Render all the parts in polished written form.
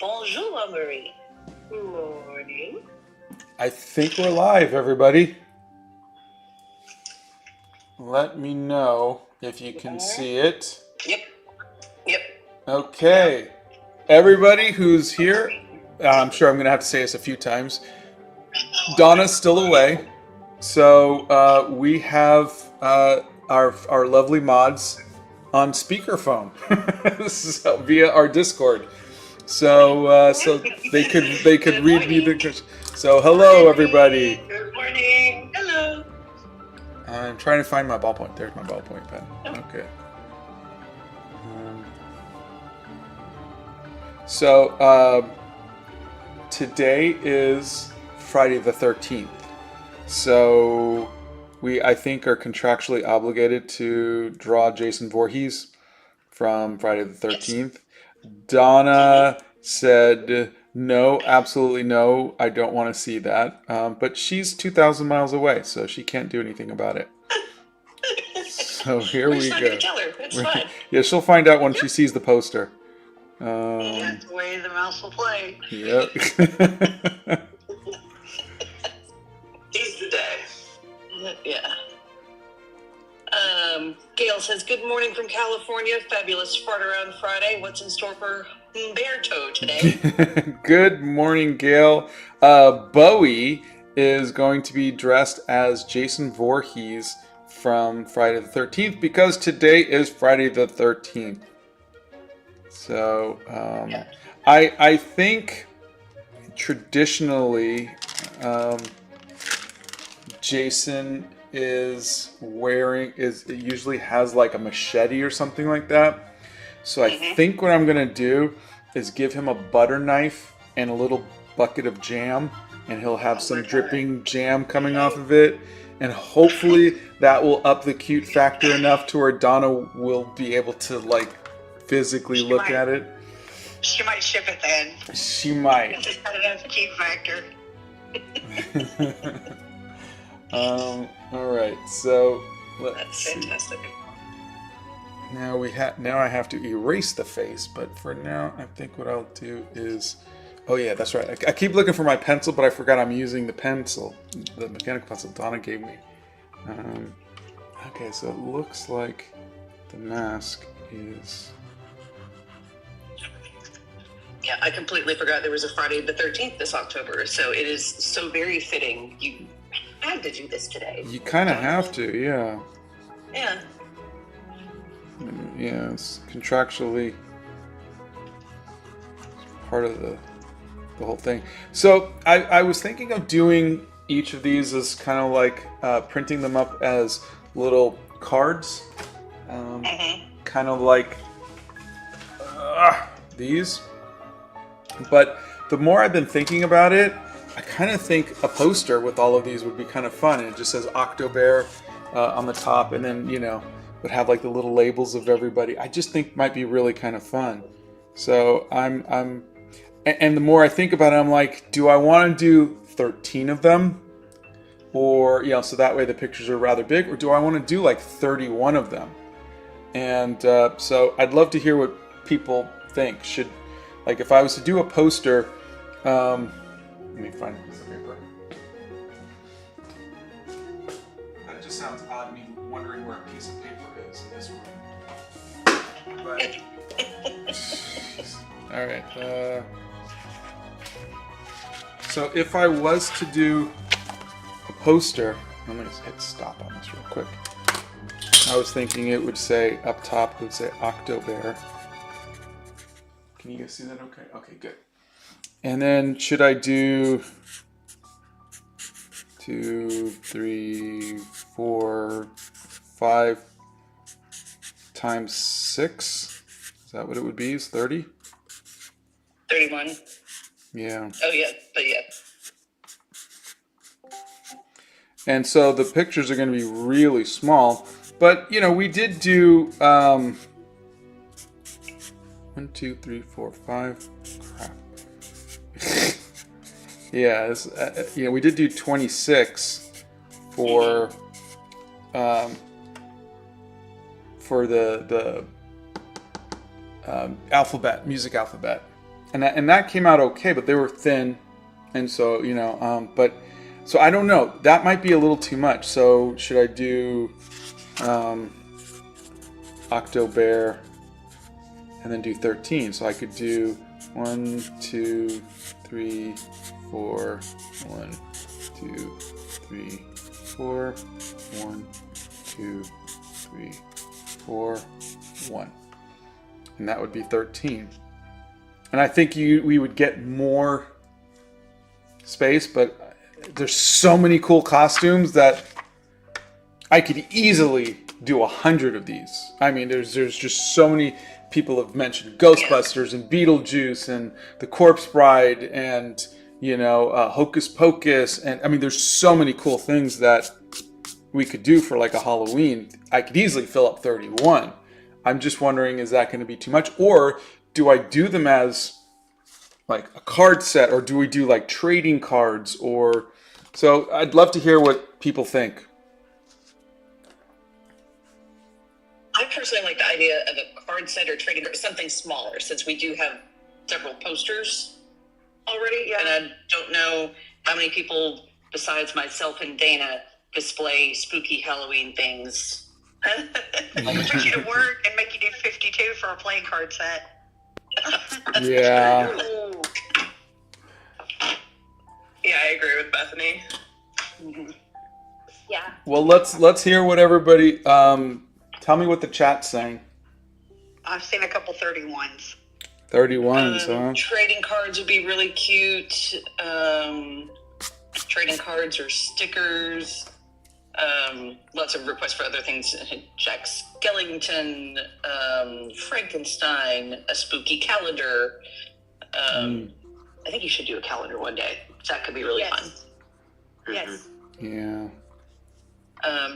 Bonjour, Marie. Morning. I think we're live, everybody. Let me know if you can see it. Yep. Okay. Everybody who's here, I'm sure I'm going to have to say this a few times. Donna's still away. So we have our lovely mods on speakerphone so, via our Discord. So they could read me the. So hello, everybody. Good morning. Hello. I'm trying to find my ballpoint. There's my ballpoint pen. Okay. So today is Friday the 13th. So we, I think, are contractually obligated to draw Jason Voorhees from Friday the 13th. Donna said, no, absolutely no, I don't want to see that. But she's 2,000 miles away, so she can't do anything about it. So here we go. We're tell her. It's fine. Yeah, she'll find out when she sees the poster. That's the way the mouse will play. Yep. He's the day. Yeah. Gail says, good morning from California. Fabulous fart around Friday. What's in store for Bear Toe today? Good morning, Gail. Bowie is going to be dressed as Jason Voorhees from Friday the 13th because today is Friday the 13th. So I think traditionally Jason usually has like a machete or something like that. So I think what I'm gonna do is give him a butter knife and a little bucket of jam, and he'll have some dripping jam coming off of it, and hopefully that will up the cute factor enough to where Donna will be able to like physically look at it. She might ship it then. She might. Just cut it as a cute factor. All right, so let's see. Fantastic. Now I have to erase the face, but for now, I think what I'll do is, oh yeah, that's right. I keep looking for my pencil, but I forgot I'm using the pencil, the mechanical pencil Donna gave me. Okay, so it looks like the mask is. Yeah, I completely forgot there was a Friday the 13th this October, so it is so very fitting. You had to do this today. You kind of have to, yeah. Yeah. Yeah, it's contractually part of the whole thing. So I was thinking of doing each of these as kind of like printing them up as little cards, kind of like these. But the more I've been thinking about it, I kind of think a poster with all of these would be kind of fun. And it just says OctoBEAR on the top, and then, would have like the little labels of everybody. I just think might be really kind of fun. So and the more I think about it, I'm like, do I want to do 13 of them? Or, so that way the pictures are rather big, or do I want to do like 31 of them? And so I'd love to hear what people think. Like if I was to do a poster, let me find a piece of paper. That just sounds odd, me wondering where a piece of paper is in this room. But, all right. So if I was to do a poster, I'm going to hit stop on this real quick. I was thinking it would say, up top, it would say OctoBEAR. Can you guys see that okay? Okay, good. And then should I do 2, 3, 4, 5 times 6? Is that what it would be? Is 30? 31. Yeah. Oh, yeah, but yeah. And so the pictures are going to be really small. But, we did do 1, 2, 3, 4, 5. Crap. Yeah, we did do 26 for the alphabet, music alphabet. and that came out okay, but they were thin, and so but so I don't know. That might be a little too much. So should I do OctoBEAR and then do 13? So I could do 1, 2, 3, 4, 1, 2, 3, 4, 1, 2, 3, 4, 1, and that would be 13. And I think we would get more space, but there's so many cool costumes that I could easily do 100 of these. I mean, there's just so many. People have mentioned Ghostbusters and Beetlejuice and the Corpse Bride and Hocus Pocus, and I mean, there's so many cool things that we could do for like a Halloween. I could easily fill up 31. I'm just wondering, is that going to be too much, or do I do them as like a card set, or do we do like trading cards? Or so I'd love to hear what people think. I personally like the idea of a card set or trading or something smaller, since we do have several posters already. Yeah. And I don't know how many people besides myself and Dana display spooky Halloween things. We'll put you to work and make you do 52 for a playing card set. Yeah. Yeah, I agree with Bethany. Mm-hmm. Yeah. Well, let's hear what everybody. Tell me what the chat's saying. I've seen a couple 31s. 31s, huh? Trading cards would be really cute. Trading cards or stickers. Lots of requests for other things. Jack Skellington, Frankenstein, a spooky calendar. I think you should do a calendar one day. That could be really fun. Yes. Yeah.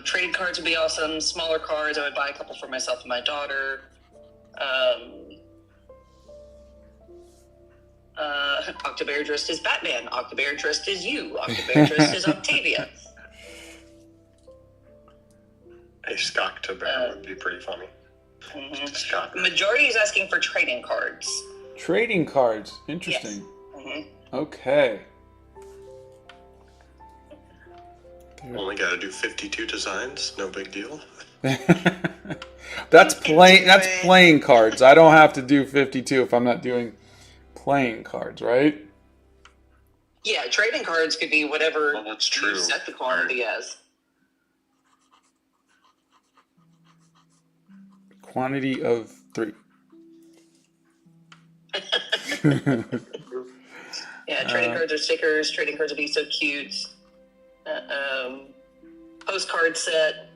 Trading cards would be awesome. Smaller cards, I would buy a couple for myself and my daughter. OctoBEAR dressed as Batman. OctoBEAR dressed as you. OctoBEAR dressed as Octavia. A OctoBEAR would be pretty funny. Mm-hmm. Majority is asking for trading cards. Trading cards. Interesting. Yes. Mm-hmm. Okay. Only got to do 52 designs. No big deal. That's playing cards. I don't have to do 52 if I'm not doing playing cards, right? Yeah, trading cards could be whatever that's true. You set the quantity as. Quantity of 3. Yeah, trading cards or stickers. Trading cards would be so cute. Postcard set.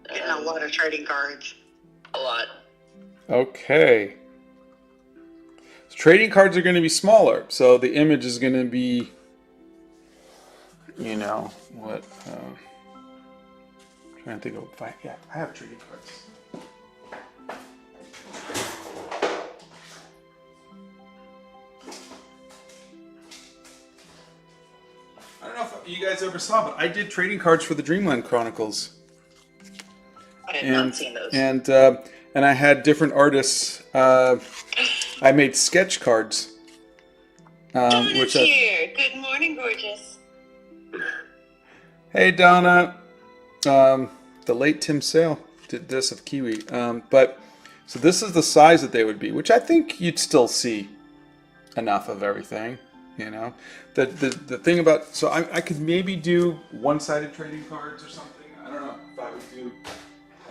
Getting a lot of trading cards. A lot. Okay. So trading cards are going to be smaller, so the image is going to be, what? Trying to think of I have trading cards. I don't know if you guys ever saw, but I did trading cards for the Dreamland Chronicles. I have not seen those. And I had different artists. I made sketch cards. Donna's here. Good morning, gorgeous. Hey, Donna. The late Tim Sale did this of Kiwi. But so this is the size that they would be, which I think you'd still see enough of everything. The thing about, so I could maybe do one-sided trading cards or something. I don't know if I would do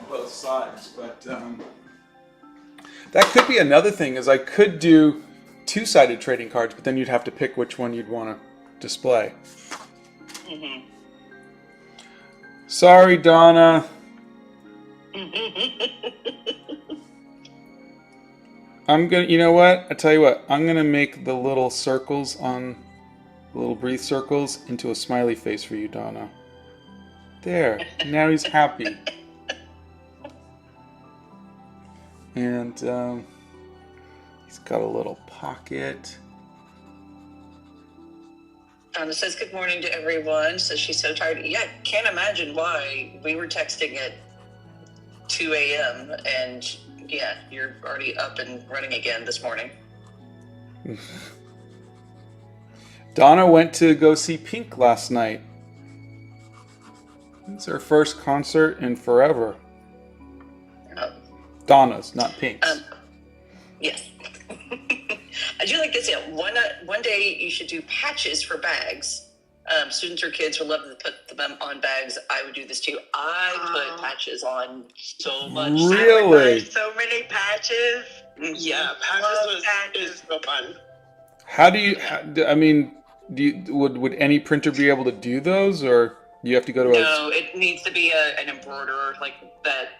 both sides, but that could be another thing. Is I could do two-sided trading cards, but then you'd have to pick which one you'd want to display. Mm-hmm. Sorry, Donna. I'm gonna, you know what? I tell you what, I'm gonna make the little circles the little breathe circles into a smiley face for you, Donna. There. Now he's happy. And he's got a little pocket. Donna says good morning to everyone. Says she's so tired. Yeah, can't imagine why. We were texting at 2 a.m. and yeah, you're already up and running again this morning. Donna went to go see Pink last night. It's her first concert in forever. Donna's, not Pink's. Yes. I do like this. Yeah, one day you should do patches for bags. Students or kids would love to put them on bags. I would do this too. I put patches on so much. Really? So many patches. Yeah, Patches is so fun. How do you? Would any printer be able to do those, or you have to go to No, it needs to be an embroiderer like that.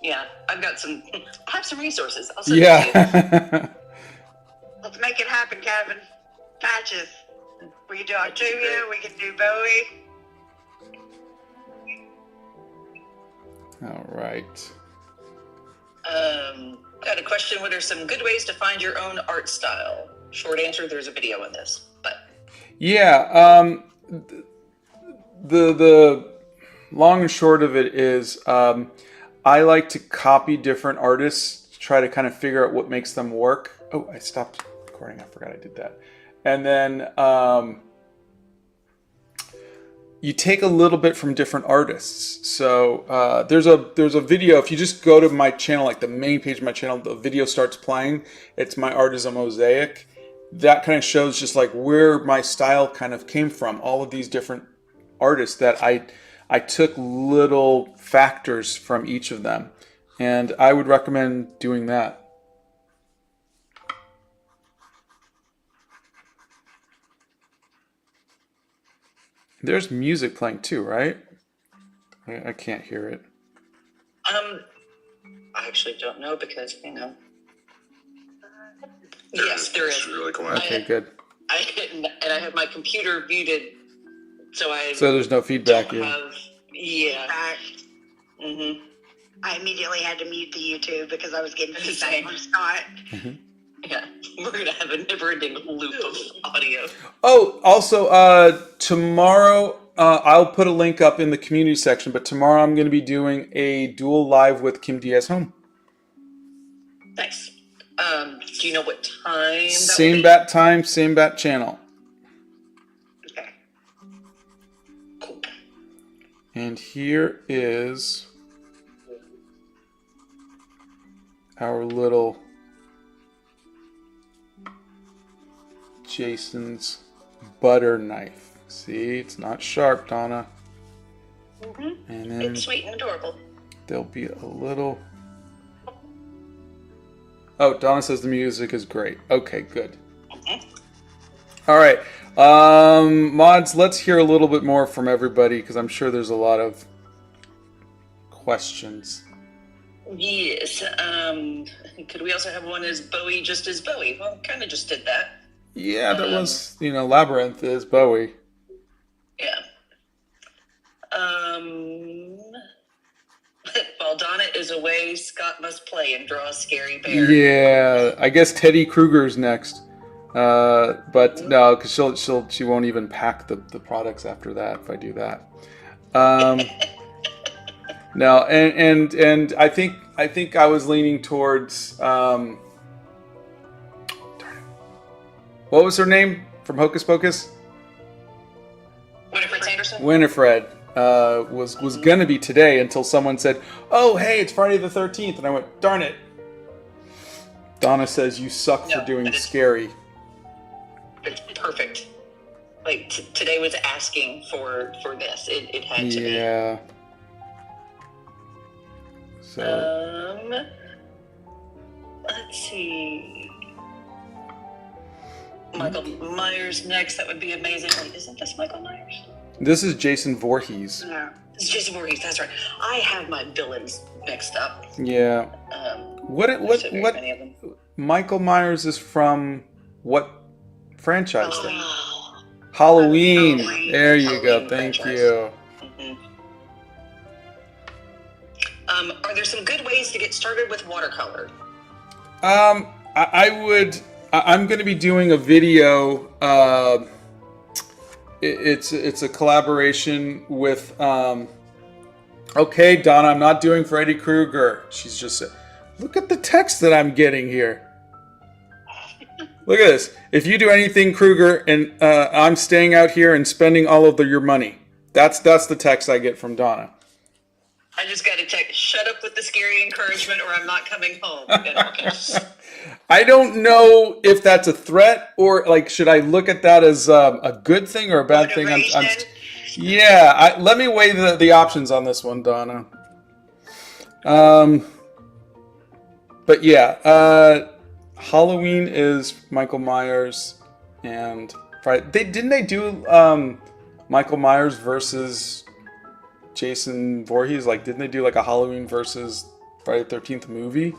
Yeah, I have some resources. I'll send it to Yeah. Let's make it happen, Kevin. Patches. We can do OctoBEAR. We can do Bowie. All right. Got a question. What are some good ways to find your own art style? Short answer, there's a video on this. But Yeah. The long and short of it is, I like to copy different artists to try to kind of figure out what makes them work. Oh, I stopped recording. I forgot I did that. And then you take a little bit from different artists. So there's a video. If you just go to my channel, like the main page of my channel, the video starts playing. It's My Art is a Mosaic. That kind of shows just like where my style kind of came from. All of these different artists that I took little factors from each of them. And I would recommend doing that. There's music playing too, right? I can't hear it. I actually don't know because yes, there is. It's really quiet. Okay, good. And I have my computer muted, so there's no feedback don't here. have. Yeah. Back. Mhm. I immediately had to mute the YouTube because I was getting feedback Same. from Scott. Yeah, we're gonna have a never-ending loop of audio. Oh, also, tomorrow, I'll put a link up in the community section, but tomorrow I'm going to be doing a dual live with Kim Diaz Home. Nice. Do you know what time? Same bat time, same bat channel. Okay. Cool. And here is our little Jason's butter knife. See, it's not sharp, Donna. And then It's sweet and adorable. there'll be a little... Oh, Donna says the music is great. Okay, good. All right. Mods, let's hear a little bit more from everybody because I'm sure there's a lot of questions. Yes. Could we also have one as Bowie just as Bowie? Well, kind of just did that. Yeah, that was, Labyrinth is Bowie. Yeah. While Donna is away, Scott must play and draw a scary bear. Yeah, I guess Teddy Kruger's next. But no, because she won't even pack the products after that if I do that. No, and I think I was leaning towards darn it. What was her name from Hocus Pocus? Winifred Sanderson? Winifred was gonna be today until someone said, "Oh, hey, it's Friday the 13th," and I went, "Darn it!" Donna says you suck for doing scary. It's perfect. Like today was asking for this. It had to be. Yeah. So. Let's see. Michael Myers next. That would be amazing. Wait, isn't this Michael Myers? This is Jason Voorhees. No. It's Jason Voorhees. That's right. I have my villains mixed up. Yeah. What Many of them. Michael Myers is from what franchise then? Oh. Halloween. Halloween. There you go. Halloween Thank franchise. you. Are there some good ways to get started with watercolor? I'm going to be doing a video. It's a collaboration with Okay, Donna, I'm not doing Freddy Krueger. She's just said, look at the text that I'm getting here. Look at this. If you do anything, Krueger, and I'm staying out here and spending all of your money. That's the text I get from Donna. I just got to text, shut up with the scary encouragement or I'm not coming home. I don't know if that's a threat or like, should I look at that as a good thing or a bad thing? Yeah, let me weigh the options on this one, Donna. But yeah, Halloween is Michael Myers and Friday. Didn't they do Michael Myers versus Jason Voorhees? Like, didn't they do like a Halloween versus Friday the 13th movie?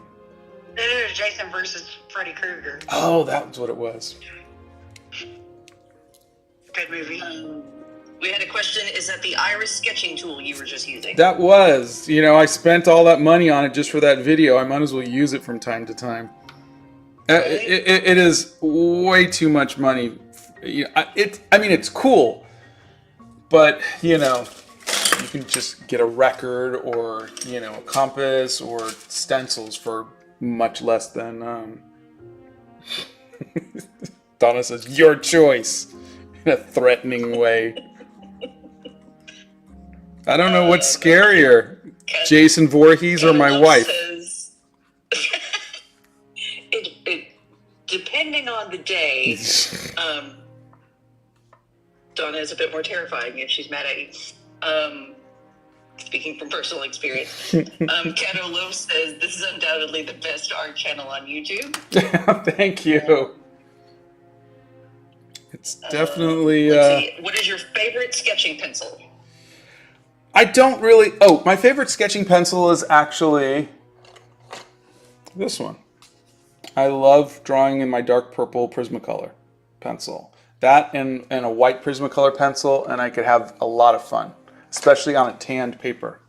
It was Jason versus Freddy Krueger. Oh, that was what it was. Good movie. We had a question, is that the iris sketching tool you were just using? That was. You know, I spent all that money on it just for that video. I might as well use it from time to time. It is way too much money. I mean, it's cool. But, you know, you can just get a record or, you know, a compass or stencils for much less than... Donna says, your choice. In a threatening way. I don't know what's scarier, Jason Voorhees or my wife. Says, it depending on the day, Donna is a bit more terrifying if she's mad at you. Speaking from personal experience. Cato Loaf says, this is undoubtedly the best art channel on YouTube. Thank you. It's definitely... Let's see. What is your favorite sketching pencil? I don't really... Oh, my favorite sketching pencil is actually this one. I love drawing in my dark purple Prismacolor pencil. That and a white Prismacolor pencil, and I could have a lot of fun, especially on a tanned paper.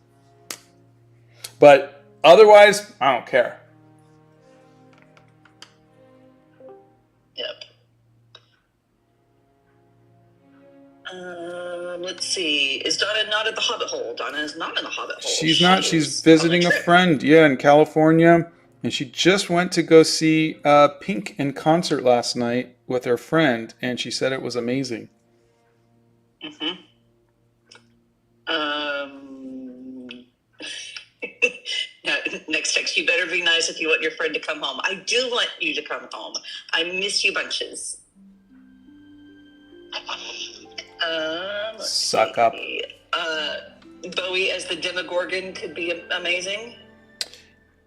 But otherwise, I don't care. Yep. Let's see. Is Donna not at the Hobbit hole? Donna is not in the Hobbit hole. She's not. She's visiting a friend, yeah, in California. And she just went to go see Pink in concert last night with her friend, and she said it was amazing. Mm-hmm. Now, next text, you better be nice if you want your friend to come home. I do want you to come home. I miss you bunches. Suck up. Bowie as the Demogorgon could be amazing.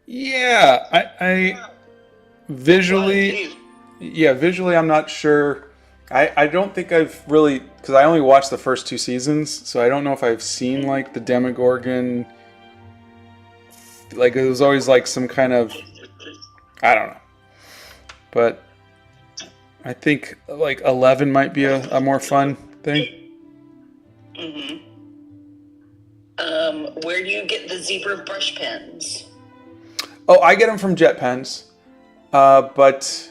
Yeah, I visually, visually I'm not sure. I don't think I've really, because I only watched the first 2 seasons, so I don't know if I've seen like the Demogorgon. Like it was always like some kind of, I don't know. But I think like 11 might be a more fun thing. Mm-hmm. Where do you get the zebra brush pens? Oh, I get them from Jet Pens, but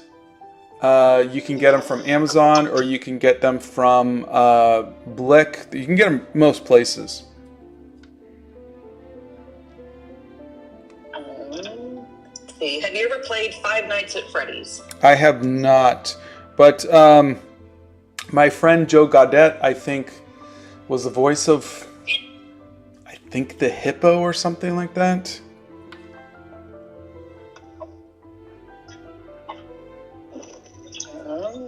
you can get them from Amazon or you can get them from Blick. You can get them most places. Let's see. Have you ever played Five Nights at Freddy's? I have not, but my friend Joe Gaudette, I think, was the voice of, I think, the hippo or something like that.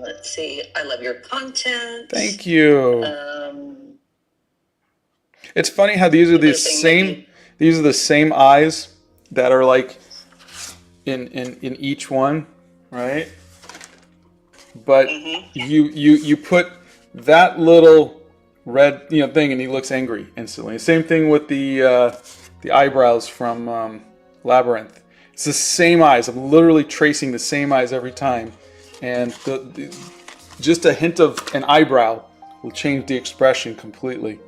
Let's see. I love your content. Thank you. It's funny how these are the same. These are the same eyes that are like in each one, right? But you put that little red thing, and he looks angry instantly. Same thing with the eyebrows from Labyrinth. It's the same eyes. I'm literally tracing the same eyes every time, and just a hint of an eyebrow will change the expression completely.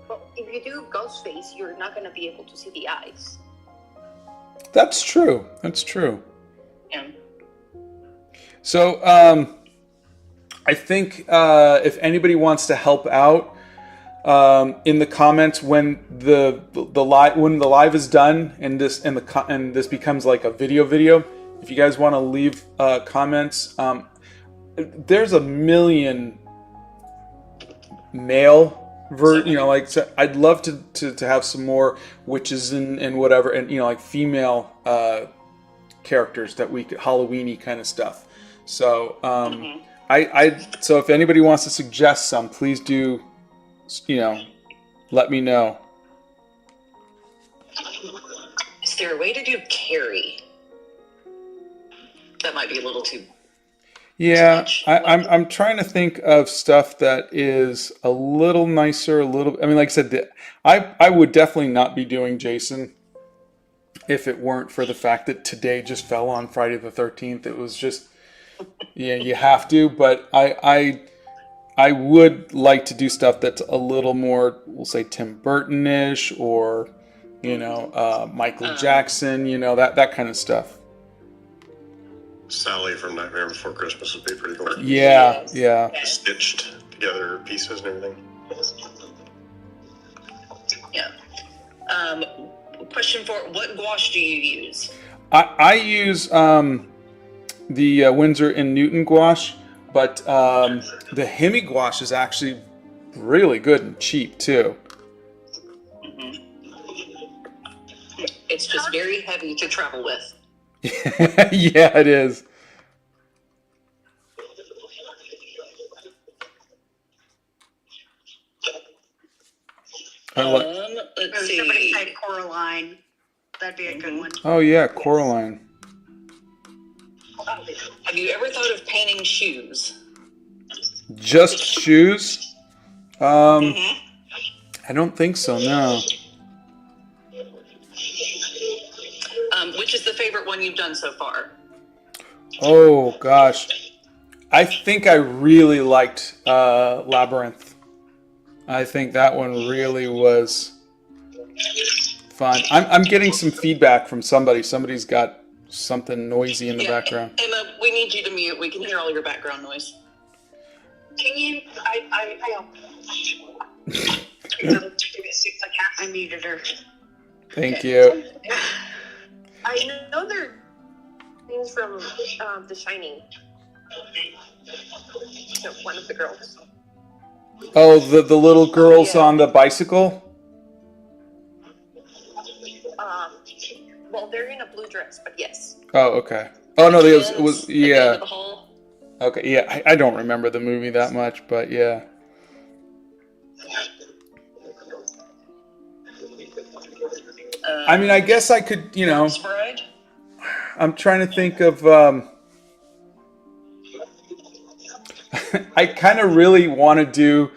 Well, if you do ghost face, you're not going to be able to see the eyes. That's true. That's true. Yeah. So I think if anybody wants to help out, in the comments when the live is done and this becomes like a video. If you guys want to leave comments, there's a million male so I'd love to have some more witches and whatever, and like female characters that we could Halloweeny kind of stuff. So so if anybody wants to suggest some, please do, let me know. Is there a way to do Carrie? That might be a little too. Yeah, I'm trying to think of stuff that is a little nicer, I mean, like I said, I would definitely not be doing Jason if it weren't for the fact that today just fell on Friday the 13th. It was just, yeah, you have to, but I would like to do stuff that's a little more, we'll say Tim Burton-ish, or, Michael Jackson, that kind of stuff. Sally from Nightmare Before Christmas would be pretty cool. Yeah. Stitched together pieces and everything. Yeah. Question 4, what gouache do you use? I use the Winsor and Newton gouache, but the Hemi gouache is actually really good and cheap too. It's just very heavy to travel with. Yeah, it is. Let's see. Somebody said Coraline. That'd be a good one. Oh yeah, Coraline. Have you ever thought of painting shoes? Just shoes? I don't think so, no. Which is the favorite one you've done so far? Oh gosh, I think I really liked Labyrinth. I think that one really was fun. I'm getting some feedback from somebody. Somebody's got something noisy in the background. Emma, we need you to mute. We can hear all your background noise. Can you? I I muted her. Thank you. I know there are things from The Shining. No, one of the girls. Oh, the little girls on the bicycle? Well, they're in a blue dress, but yes. Oh, okay. Oh no, it was At the end yeah. of the hall? Okay, yeah. I don't remember the movie that much, but yeah. I mean, I guess I could, Bride? I'm trying to think of. I kind of really want to do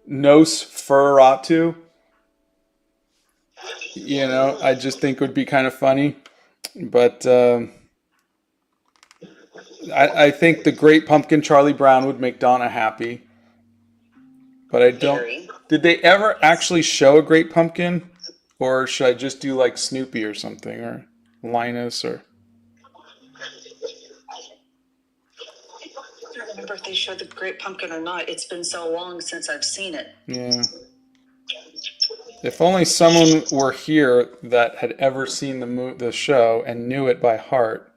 Nosferatu. I just think it would be kind of funny, but I think the Great Pumpkin Charlie Brown would make Donna happy. But I don't. Very. Did they ever actually show a Great Pumpkin, or should I just do like Snoopy or something, or Linus, or? I don't remember if they showed the Great Pumpkin or not. It's been so long since I've seen it. Yeah. If only someone were here that had ever seen the show and knew it by heart.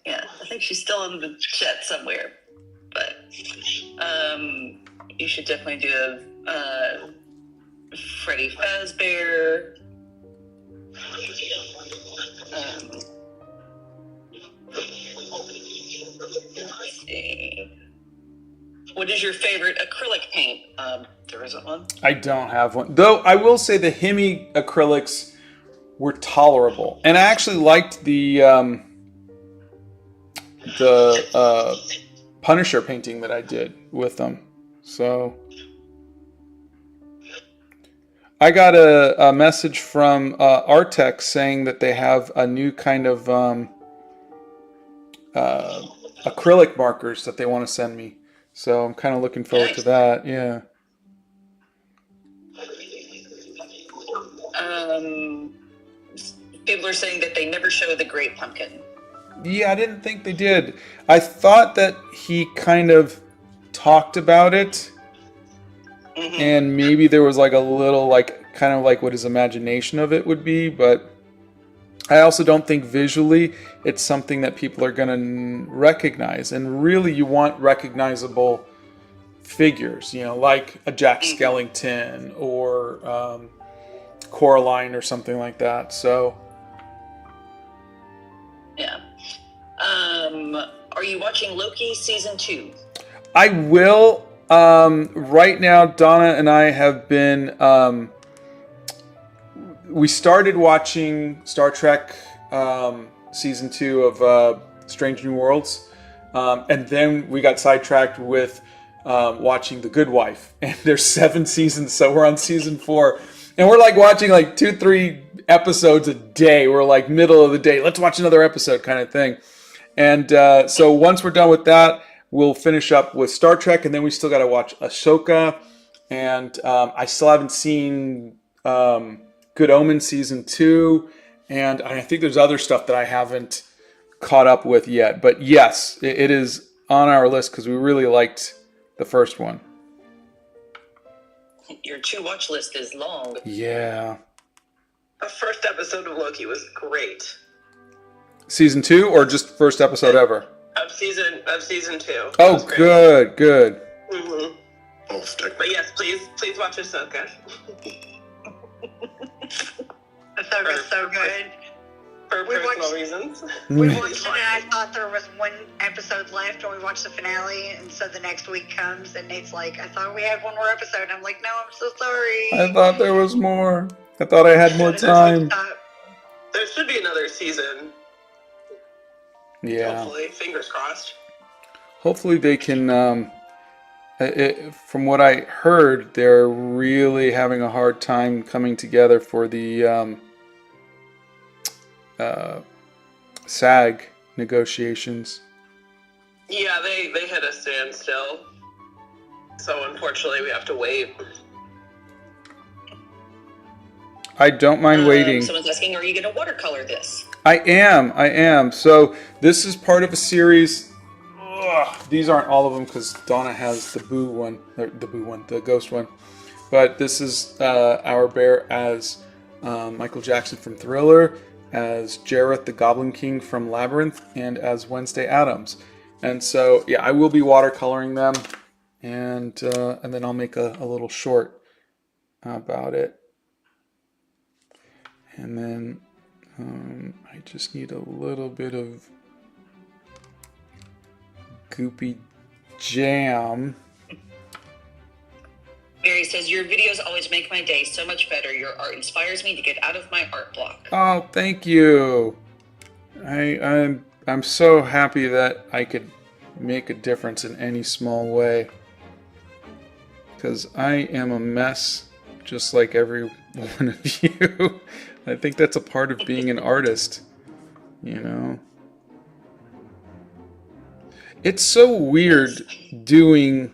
Yeah, I think she's still in the chat somewhere. But you should definitely do a Freddy Fazbear. Let's see. What is your favorite acrylic paint? There isn't one. I don't have one. Though I will say the Hemi acrylics were tolerable. And I actually liked the Punisher painting that I did with them. So I got a message from Artex saying that they have a new kind of acrylic markers that they want to send me. So I'm kind of looking forward to that. Yeah. People are saying that they never show the Great Pumpkin. Yeah, I didn't think they did. I thought that he kind of talked about it, Mhm. and maybe there was like a little like kind of like what his imagination of it would be, but I also don't think visually it's something that people are going to recognize. And really, you want recognizable figures, you know, like a Jack Skellington or Coraline or something like that. So, Yeah. Are you watching Loki season 2? I will. Right now, Donna and I have been. We started watching Star Trek season 2 of Strange New Worlds, and then we got sidetracked with watching The Good Wife. And there's 7 seasons, so we're on season 4, and we're like watching like 2-3 episodes a day. We're like middle of the day, let's watch another episode kind of thing. And so once we're done with that, we'll finish up with Star Trek, and then we still got to watch Ahsoka. And I still haven't seen Good Omens season 2, and I think there's other stuff that I haven't caught up with yet. But yes, it is on our list because we really liked the first one. Your to-watch list is long. Yeah. The first episode of Loki was great. Season 2 or just first episode ever? Of season 2. It Oh, was great. good. Mm-hmm. Both technically. But yes, please watch Ahsoka. Ahsoka's so good. For We personal watched- reasons. We watched it and I thought there was one episode left when we watched the finale, and so the next week comes and Nate's like, I thought we had one more episode. And I'm like, no, I'm so sorry. I thought there was more. I thought I had more time. There should be another season. Yeah. Hopefully, fingers crossed. Hopefully they can. From what I heard, they're really having a hard time coming together for the SAG negotiations. Yeah, they hit a standstill. So unfortunately, we have to wait. I don't mind waiting. Someone's asking, are you going to watercolor this? I am. So this is part of a series. Ugh, these aren't all of them because Donna has the the ghost one. But this is our bear as Michael Jackson from Thriller, as Jareth the Goblin King from Labyrinth, and as Wednesday Addams. And so, yeah, I will be watercoloring them, and then I'll make a little short about it. And then I just need a little bit of goopy jam. Mary says, your videos always make my day so much better. Your art inspires me to get out of my art block. Oh, thank you. I'm so happy that I could make a difference in any small way. Because I am a mess, just like every one of you. I think that's a part of being an artist, you know. It's so weird doing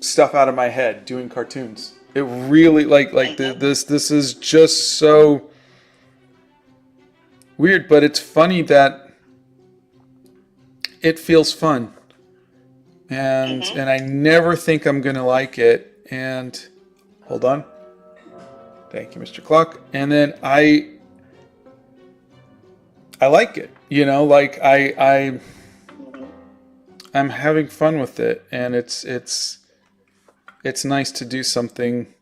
stuff out of my head, doing cartoons. It really this is just so weird, but it's funny that it feels fun. And I never think I'm going to like it. And hold on. Thank you, Mr. Clock. And then I like it, you know, like I'm having fun with it, and it's nice to do something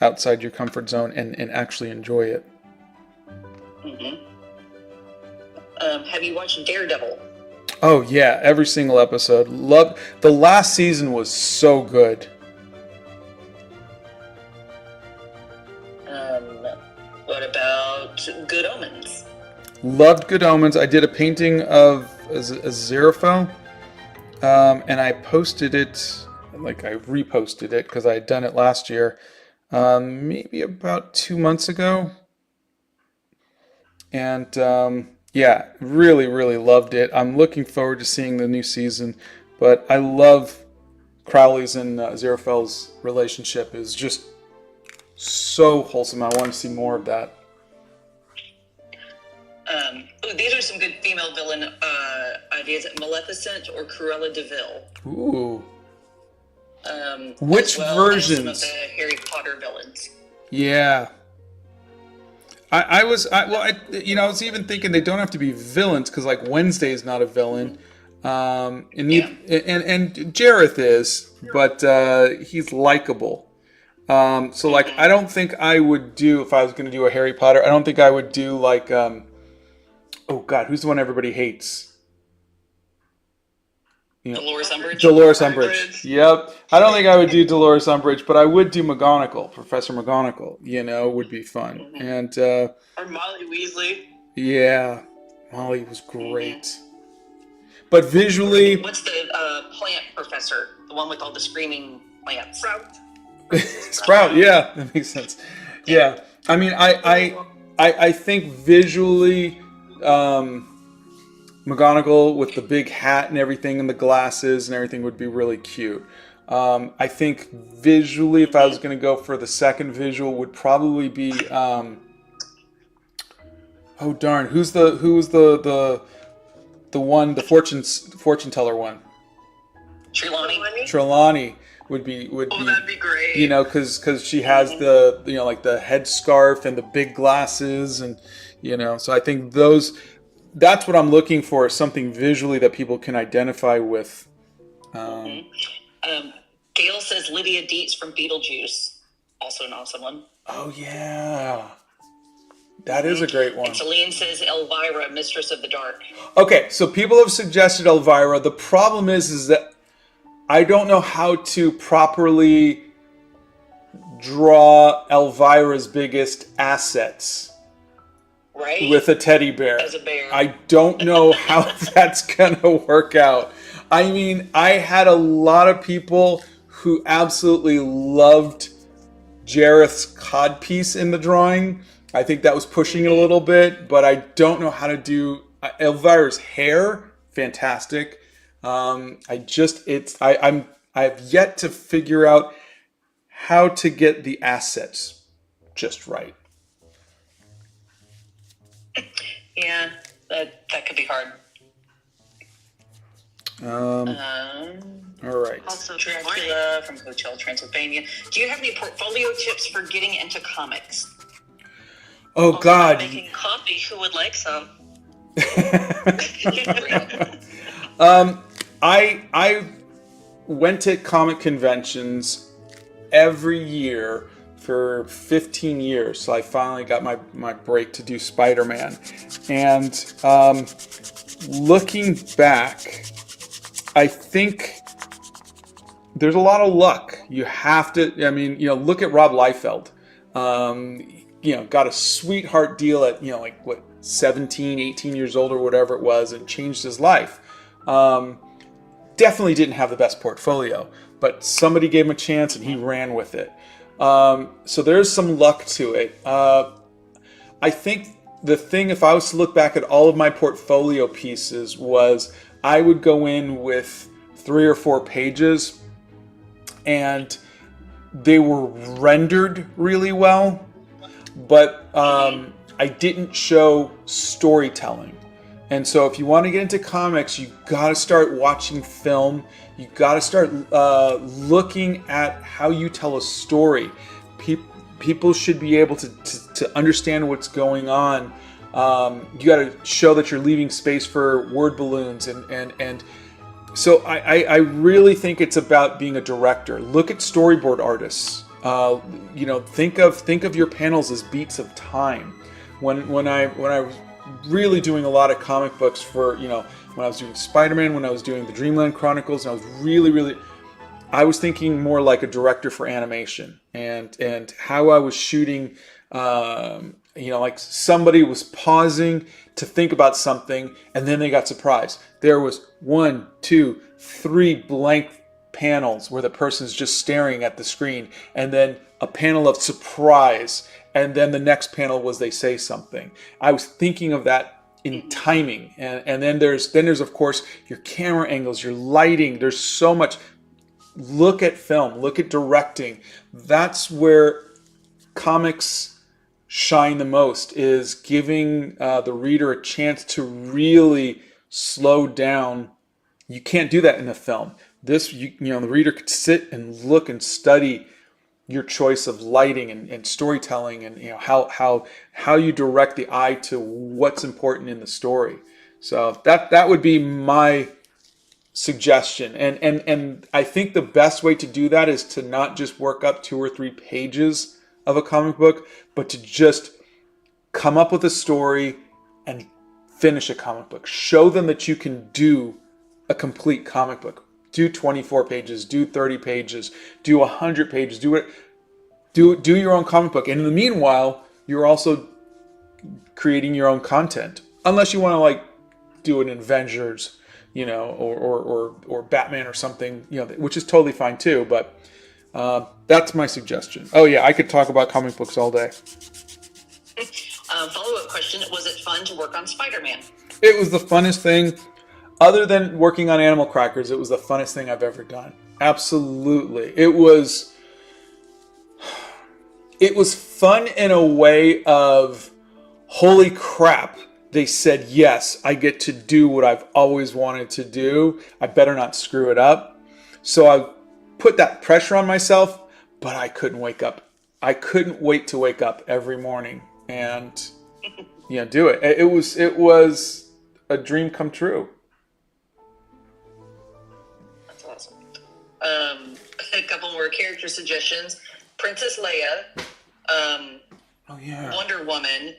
outside your comfort zone and actually enjoy it. Have you watched Daredevil? Oh yeah, every single episode. Loved the last season was so good. What about Good Omens? Loved Good Omens. I did a painting of Aziraphale, and I posted it, like I reposted it because I had done it last year, maybe about 2 months ago. And yeah, really, really loved it. I'm looking forward to seeing the new season, but I love Crowley's and Aziraphale's relationship is just so wholesome. I want to see more of that. these are some good female villain ideas: Maleficent or Cruella de Vil. Ooh. as Which well versions? as some of the Harry Potter villains. Yeah. I was even thinking they don't have to be villains because like Wednesday is not a villain, and Jareth is, but he's likable. So like I don't think I would do, if I was going to do a Harry Potter, I don't think I would do like oh God, who's the one everybody hates? Dolores Umbridge. Dolores Umbridge. Yep. I don't think I would do Dolores Umbridge, but I would do McGonagall. Professor McGonagall, would be fun. And Or Molly Weasley. yeah, Molly was great. But visually, What's the plant professor? The one with all the screaming plants. Sprout. Yeah, that makes sense. Yeah, I mean, I think visually, McGonagall with the big hat and everything and the glasses and everything would be really cute. I think visually, if I was going to go for the second visual, would probably be oh darn, who was the one, the fortune teller one? Trelawney would be that'd be great. because she has the like the headscarf and the big glasses and so I think that's what I'm looking for, something visually that people can identify with. Gail says Lydia Dietz from Beetlejuice, also an awesome one. Oh yeah, that is a great one. And Celine says Elvira, Mistress of the Dark. Okay, so people have suggested Elvira. The problem is that I don't know how to properly draw Elvira's biggest assets. Right? With a teddy bear. As a bear. I don't know how that's going to work out. I mean, I had a lot of people who absolutely loved Jareth's codpiece in the drawing. I think that was pushing it a little bit, but I don't know how to do Elvira's hair. Fantastic. I've yet to figure out how to get the assets just right. Yeah, that could be hard. All right. Also, Dracula from Hotel Transylvania. Do you have any portfolio tips for getting into comics? Oh God. Making coffee. Who would like some? I went to comic conventions every year for 15 years, so I finally got my break to do Spider-Man. And looking back, I think there's a lot of luck. You have to, look at Rob Liefeld. Got a sweetheart deal at, 17, 18 years old or whatever it was, and changed his life. Definitely didn't have the best portfolio, but somebody gave him a chance and he ran with it. So there's some luck to it. I think the thing, if I was to look back at all of my portfolio pieces, was I would go in with 3 or 4 pages and they were rendered really well, but I didn't show storytelling. And so if you want to get into comics, you got to start watching film. You got to start looking at how you tell a story. People should be able to understand what's going on. You got to show that you're leaving space for word balloons. And so I really think it's about being a director. Look at storyboard artists. Think of your panels as beats of time. When I was really doing a lot of comic books for, when I was doing Spider-Man, when I was doing the Dreamland Chronicles, and I was really, I was thinking more like a director for animation and how I was shooting, like somebody was pausing to think about something and then they got surprised. There was 1, 2, 3 blank panels where the person's just staring at the screen, and then a panel of surprise, and then the next panel was they say something. I was thinking of that in timing, and then there's of course your camera angles, your lighting. There's so much. Look at film, look at directing. That's where comics shine the most, is giving the reader a chance to really slow down. You can't do that in a film. This, the reader could sit and look and study your choice of lighting and storytelling, and how you direct the eye to what's important in the story. So that would be my suggestion. And I think the best way to do that is to not just work up 2 or 3 pages of a comic book, but to just come up with a story and finish a comic book. Show them that you can do a complete comic book. Do 24 pages, do 30 pages, do 100 pages, do your own comic book. And in the meanwhile, you're also creating your own content. Unless you want to like do an Avengers, or Batman or something, which is totally fine too. But that's my suggestion. Oh yeah, I could talk about comic books all day. Follow-up question: was it fun to work on Spider-Man? It was the funnest thing. Other than working on Animal Crackers, it was the funnest thing I've ever done. Absolutely. It was fun in a way of, holy crap, they said, yes, I get to do what I've always wanted to do. I better not screw it up. So I put that pressure on myself, but I couldn't wake up. I couldn't wait to wake up every morning and do it. It was a dream come true. Awesome. A couple more character suggestions. Princess Leia, oh yeah, Wonder Woman,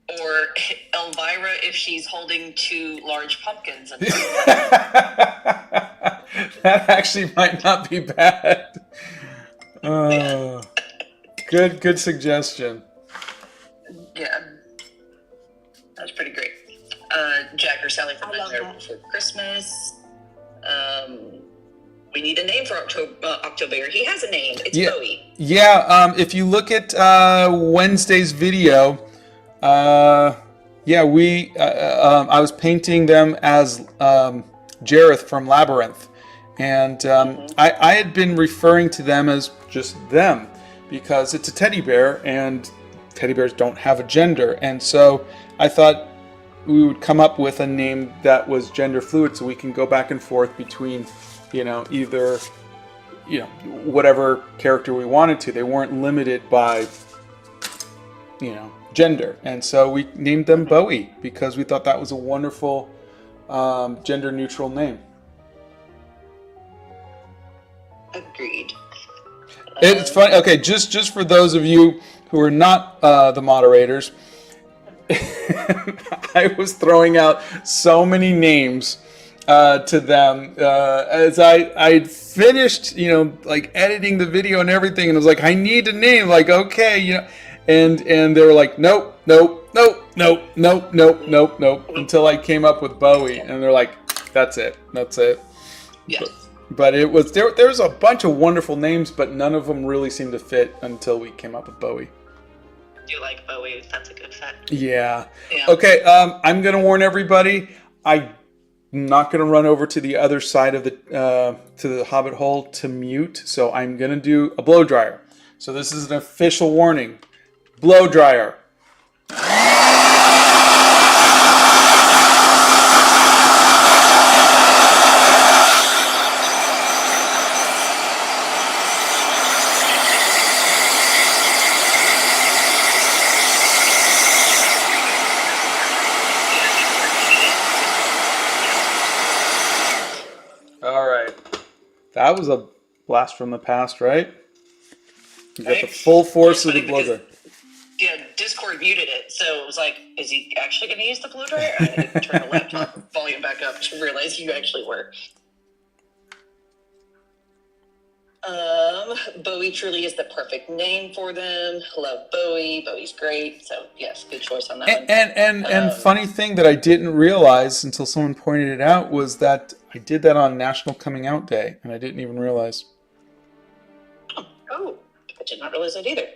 or Elvira if she's holding 2 large pumpkins. That actually might not be bad. Good suggestion. Yeah, that's pretty great. Jack or Sally from Nightmare Before Christmas. We need a name for OctoBEAR. He has a name. It's Bowie. Yeah. If you look at Wednesday's video, I was painting them as Jareth from Labyrinth, and I had been referring to them as just them because it's a teddy bear, and teddy bears don't have a gender, and so I thought we would come up with a name that was gender fluid, so we can go back and forth between, either, whatever character we wanted to. They weren't limited by, gender. And so we named them Bowie because we thought that was a wonderful gender neutral name. Agreed. It's funny. Okay, just for those of you who are not the moderators, I was throwing out so many names to them as I finished, editing the video and everything, and I was like, I need a name, okay, and they were like, nope, until I came up with Bowie, and they're like, that's it. Yes. But it was there was a bunch of wonderful names, but none of them really seemed to fit until we came up with Bowie. I do like Bowie. That's a good fit. Yeah. Okay. I'm gonna warn everybody. I'm not gonna run over to the other side of the Hobbit hole to mute. So I'm gonna do a blow dryer. So this is an official warning. Blow dryer. That was a blast from the past, right? You got the full force of the blow dryer. Yeah, Discord muted it, so it was like, is he actually going to use the blow dryer? I had to turn the laptop volume back up to realize you actually were. Bowie truly is the perfect name for them. Love Bowie. Bowie's great. So yes, good choice on that one. And funny thing that I didn't realize until someone pointed it out was that I did that on National Coming Out Day, and I didn't even realize. Oh, I did not realize that either.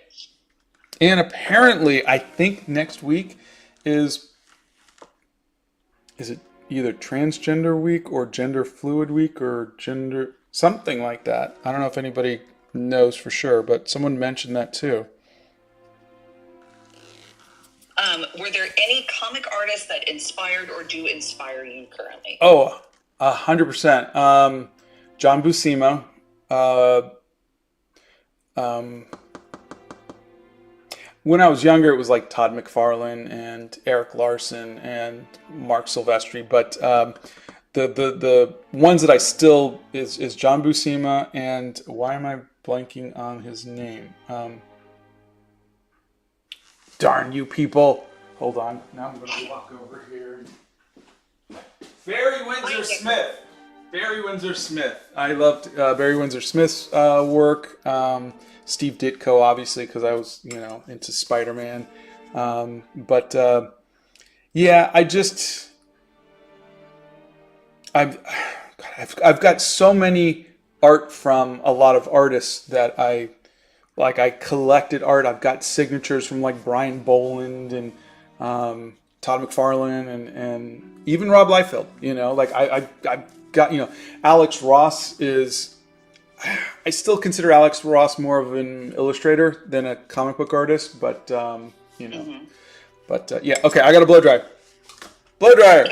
And apparently, I think next week is it either Transgender Week or Gender Fluid Week or gender something like that. I don't know if anybody knows for sure, but someone mentioned that too. Were there any comic artists that inspired or do inspire you currently? Oh, 100%. John Buscema. When I was younger, it was like Todd McFarlane and Eric Larson and Mark Silvestri. But the ones that I still is John Buscema and why am I blanking on his name? Darn you people! Hold on. Now I'm going to walk over here. Barry Windsor Smith. Barry Windsor Smith. I loved Barry Windsor Smith's work. Steve Ditko, obviously, because I was, into Spider-Man. Yeah, I've got so many art from a lot of artists that I collected art. I've got signatures from like Brian Boland and Todd McFarlane and even Rob Liefeld. I've got Alex Ross is. I still consider Alex Ross more of an illustrator than a comic book artist, but Mm-hmm. Yeah. Okay, I got a blow dryer. Blow dryer.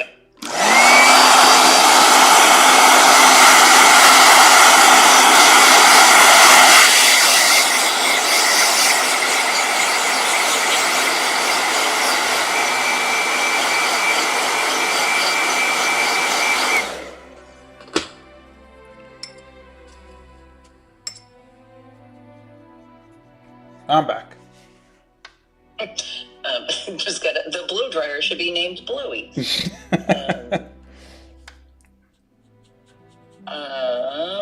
I'm back. Just got the blow dryer should be named Blowy.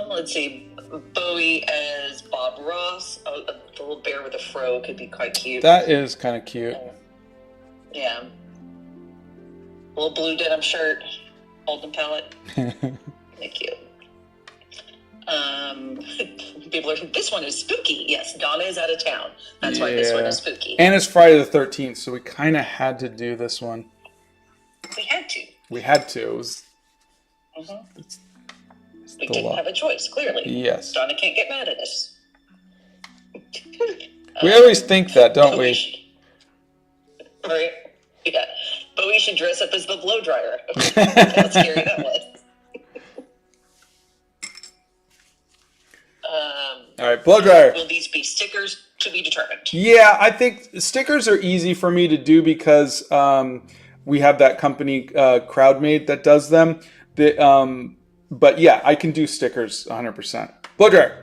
Let's see, Bowie as Bob Ross. Oh, the little bear with a fro could be quite cute. That is kind of cute. Yeah. Little blue denim shirt, Holden palette. Thank you. People are, this one is spooky. Yes, Donna is out of town. That's why this one is spooky. And it's Friday the 13th, so we kind of had to do this one. We had to. It was... We didn't have a choice, clearly. Yes. Donna can't get mad at us. We always think that, don't we? Right? Yeah. But we should dress up as the blow dryer. How scary that was. All right, blow dryer. Will these be stickers to be determined? Yeah, I think stickers are easy for me to do because we have that company CrowdMade that does them. But yeah, I can do stickers 100%. Blow dryer.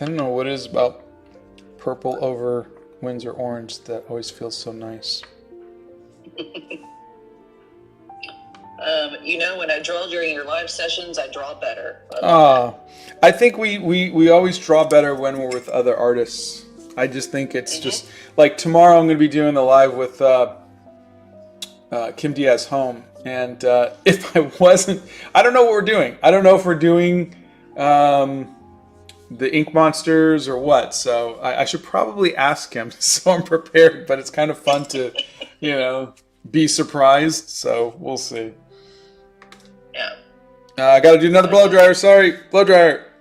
I don't know what it is about purple over Windsor orange that always feels so nice. When I draw during your live sessions, I draw better. I think we always draw better when we're with other artists. I just think it's just like tomorrow I'm going to be doing the live with Kim Diaz Home, and if I wasn't, I don't know what we're doing. I don't know if we're doing the Ink Monsters or what. So I should probably ask him so I'm prepared. But it's kind of fun to, be surprised. So we'll see. Yeah. I got to do another blow dryer. Sorry, blow dryer.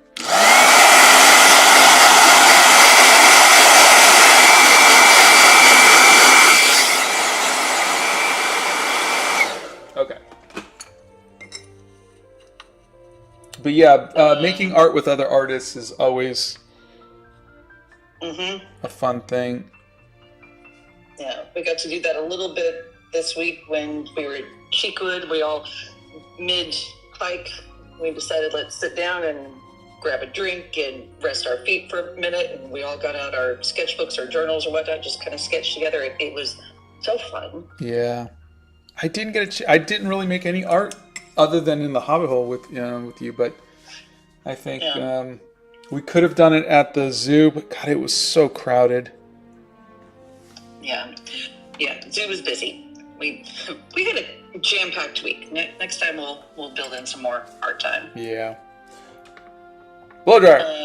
Okay. But yeah, making art with other artists is always a fun thing. Yeah, we got to do that a little bit this week when we were at Cheekwood. We all, mid-hike, we decided let's sit down and grab a drink and rest our feet for a minute. And we all got out our sketchbooks or journals or whatnot, just kind of sketched together. It was so fun. Yeah. I didn't really make any art other than in the Hobbit hole with you, but I think we could have done it at the zoo, but God, it was so crowded. Yeah, zoo was busy. We had a jam-packed week. Next time we'll build in some more art time. Yeah. Blow dryer.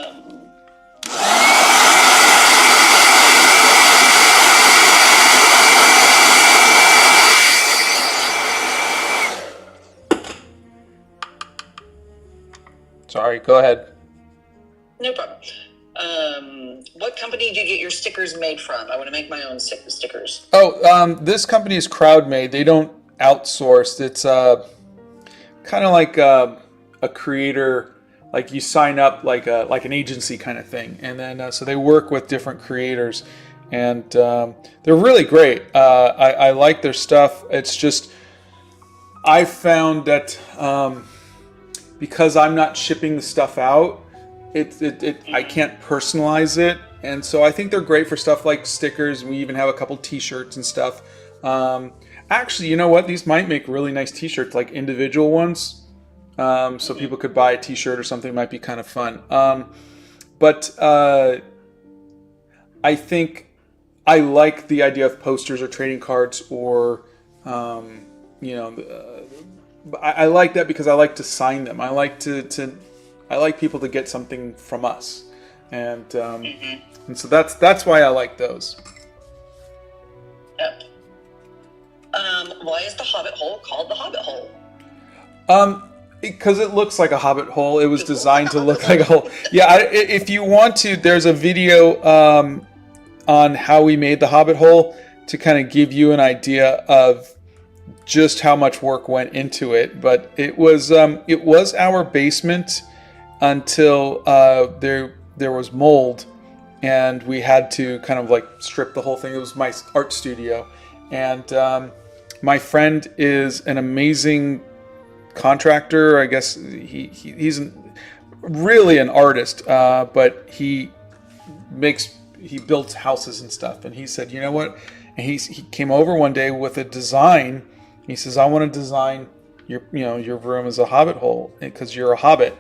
Sorry, go ahead. No problem. What company do you get your stickers made from? I want to make my own stickers. Oh, this company is crowd-made. They don't outsource. It's kind of like a creator, like you sign up like an agency kind of thing, and then so they work with different creators, and they're really great. I like their stuff. It's just I found that because I'm not shipping the stuff out, I can't personalize it, and so I think they're great for stuff like stickers. We even have a couple T-shirts and stuff. Actually, you know what? These might make really nice T-shirts, like individual ones. So people could buy a T-shirt or something. Might be kind of fun. But I think I like the idea of posters or trading cards, or I like that because I like to sign them. I like I like people to get something from us, and so that's why I like those. Yep. Why is the Hobbit hole called the Hobbit hole? Because it looks like a Hobbit hole. It was designed to look like a hole. Yeah, if you want to, there's a video on how we made the Hobbit hole to kind of give you an idea of just how much work went into it. But it was our basement until there was mold, and we had to kind of like strip the whole thing. It was my art studio, and my friend is an amazing contractor. I guess he's really an artist, but he builds houses and stuff. And he said, you know what? And he came over one day with a design. He says, I want to design your room as a Hobbit hole because you're a Hobbit.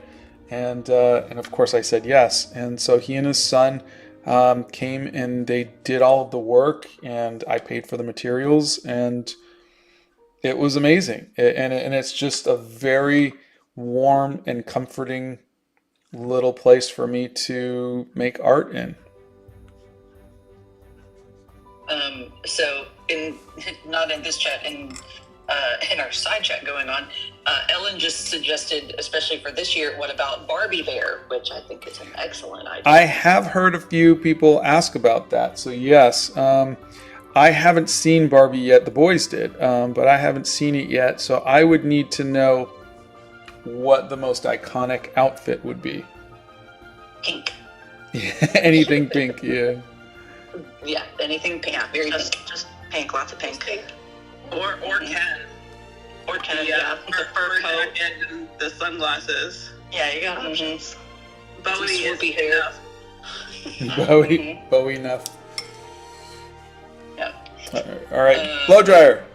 And of course I said yes. And so he and his son came and they did all of the work, and I paid for the materials, and it was amazing. And it's just a very warm and comforting little place for me to make art in. So not in this chat, in our side chat going on, Ellen just suggested, especially for this year, what about Barbie Bear, which I think is an excellent idea. I have heard a few people ask about that. So yes, I haven't seen Barbie yet. The boys did, but I haven't seen it yet. So I would need to know what the most iconic outfit would be. Pink. Anything pink, yeah. Yeah, anything pink. Yeah, very pink. Just pink, lots of pink. Or Ken. Or Ken, Yeah, the fur coat. jacket and the sunglasses. Yeah, you got options. Bowie is swoopy hair. enough. Bowie enough. Yeah. All right, blow dryer.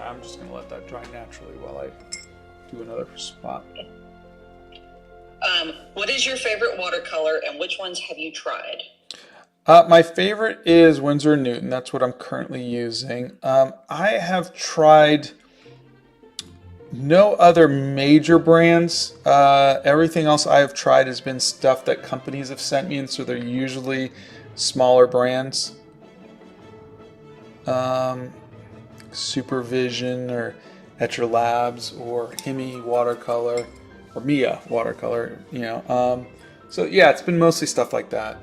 I'm just gonna let that dry naturally while I do another spot. What is your favorite watercolor, and which ones have you tried? My favorite is Winsor & Newton. That's what I'm currently using. I have tried no other major brands. Everything else I have tried has been stuff that companies have sent me, and so they're usually smaller brands. Supervision or Etcher Labs or Himi Watercolor or Mia Watercolor, so yeah, it's been mostly stuff like that.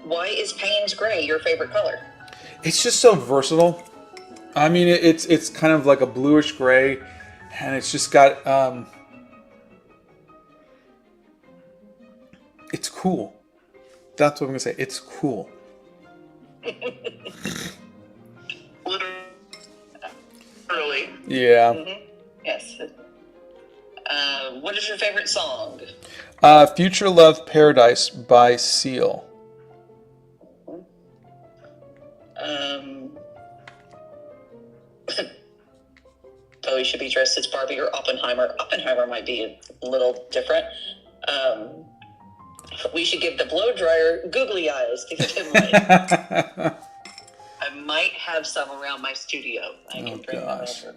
Why is Payne's Gray your favorite color? It's just so versatile. I mean, it's kind of like a bluish gray, and it's just got it's cool. That's what I'm gonna say. It's cool. Literally. Yeah. Mm-hmm. Yes. What is your favorite song? Future Love Paradise by Seal. Zoe should be dressed as Barbie or Oppenheimer. Oppenheimer might be a little different. We should give the blow dryer googly eyes to give him light. I might have some around my studio. I can bring them over.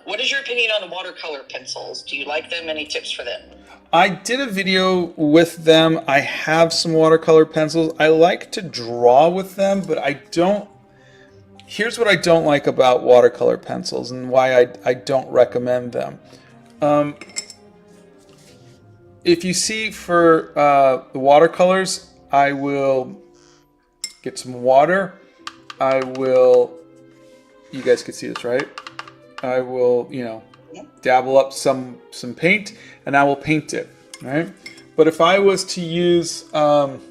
What is your opinion on the watercolor pencils? Do you like them? Any tips for them? I did a video with them. I have some watercolor pencils. I like to draw with them, but I don't. Here's what I don't like about watercolor pencils and why I don't recommend them. If you see for the watercolors, I will get some water. You guys can see this, right? I will, dabble up some paint, and I will paint it, right? But if I was to use, let's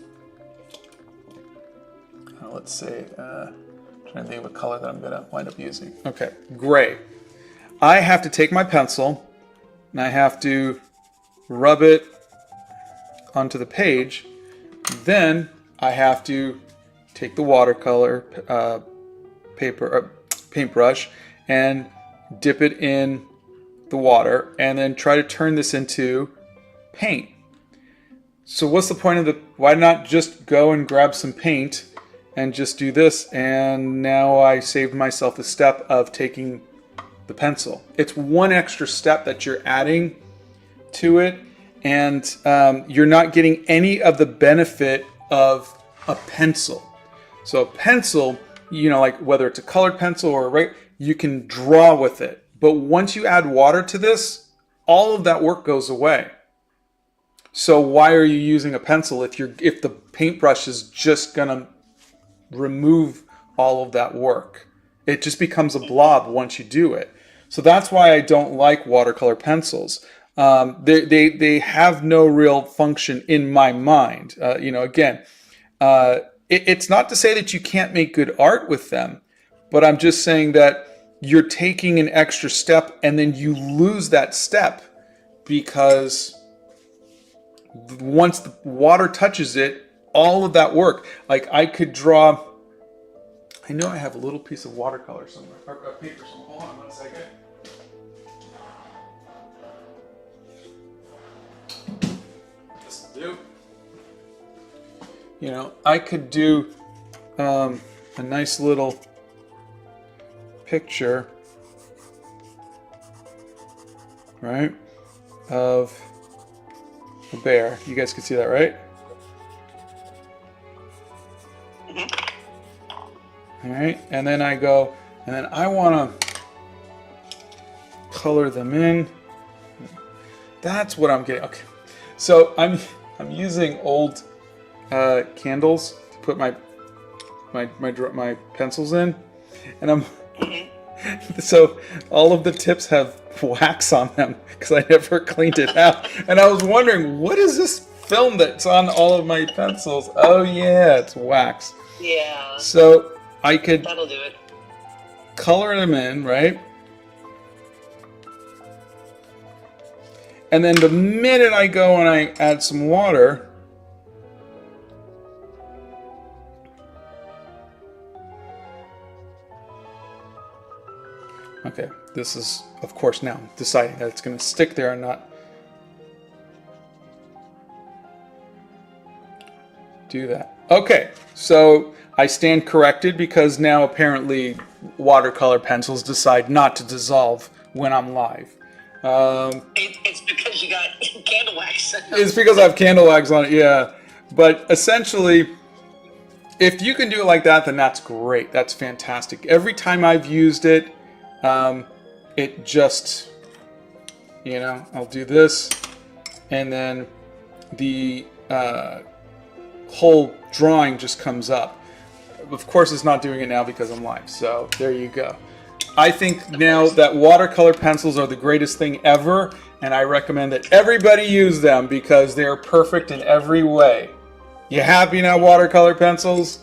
say, trying to think of a color that I'm gonna wind up using. Okay, gray. I have to take my pencil, and I have to rub it onto the page. Then I have to take the watercolor paintbrush and dip it in the water and then try to turn this into paint. So what's the point of why not just go and grab some paint and just do this, and now I saved myself the step of taking the pencil. It's one extra step that you're adding to it, and you're not getting any of the benefit of a pencil. So a pencil, like whether it's a colored pencil or you can draw with it. But once you add water to this, all of that work goes away. So why are you using a pencil if the paintbrush is just gonna remove all of that work? It just becomes a blob once you do it. So that's why I don't like watercolor pencils. They have no real function in my mind. It's not to say that you can't make good art with them, but I'm just saying that you're taking an extra step and then you lose that step because once the water touches it, all of that work, like I could draw, I know I have a little piece of watercolor somewhere, or paper somewhere. Hold on 1 second. This will do. I could do a nice little picture, right, of a bear. You guys can see that, right? All right, and then I go, and then I want to color them in. That's what I'm getting. Okay, so I'm using old candles to put my pencils in, and I'm so all of the tips have wax on them because I never cleaned it out, and I was wondering what is this film that's on all of my pencils? Oh yeah, it's wax. Yeah. So I could that'll do it. Color them in, right? And then the minute I go and I add some water, okay, this is, of course, now deciding that it's going to stick there and not do that. Okay, so I stand corrected because now apparently watercolor pencils decide not to dissolve when I'm live. It's because you got candle wax. It's because I have candle wax on it, yeah. But essentially, if you can do it like that, then that's great. That's fantastic. Every time I've used it, it just, I'll do this, and then the whole drawing just comes up. Of course, it's not doing it now because I'm live, so there you go. I think now that watercolor pencils are the greatest thing ever, and I recommend that everybody use them because they are perfect in every way. You happy now, watercolor pencils?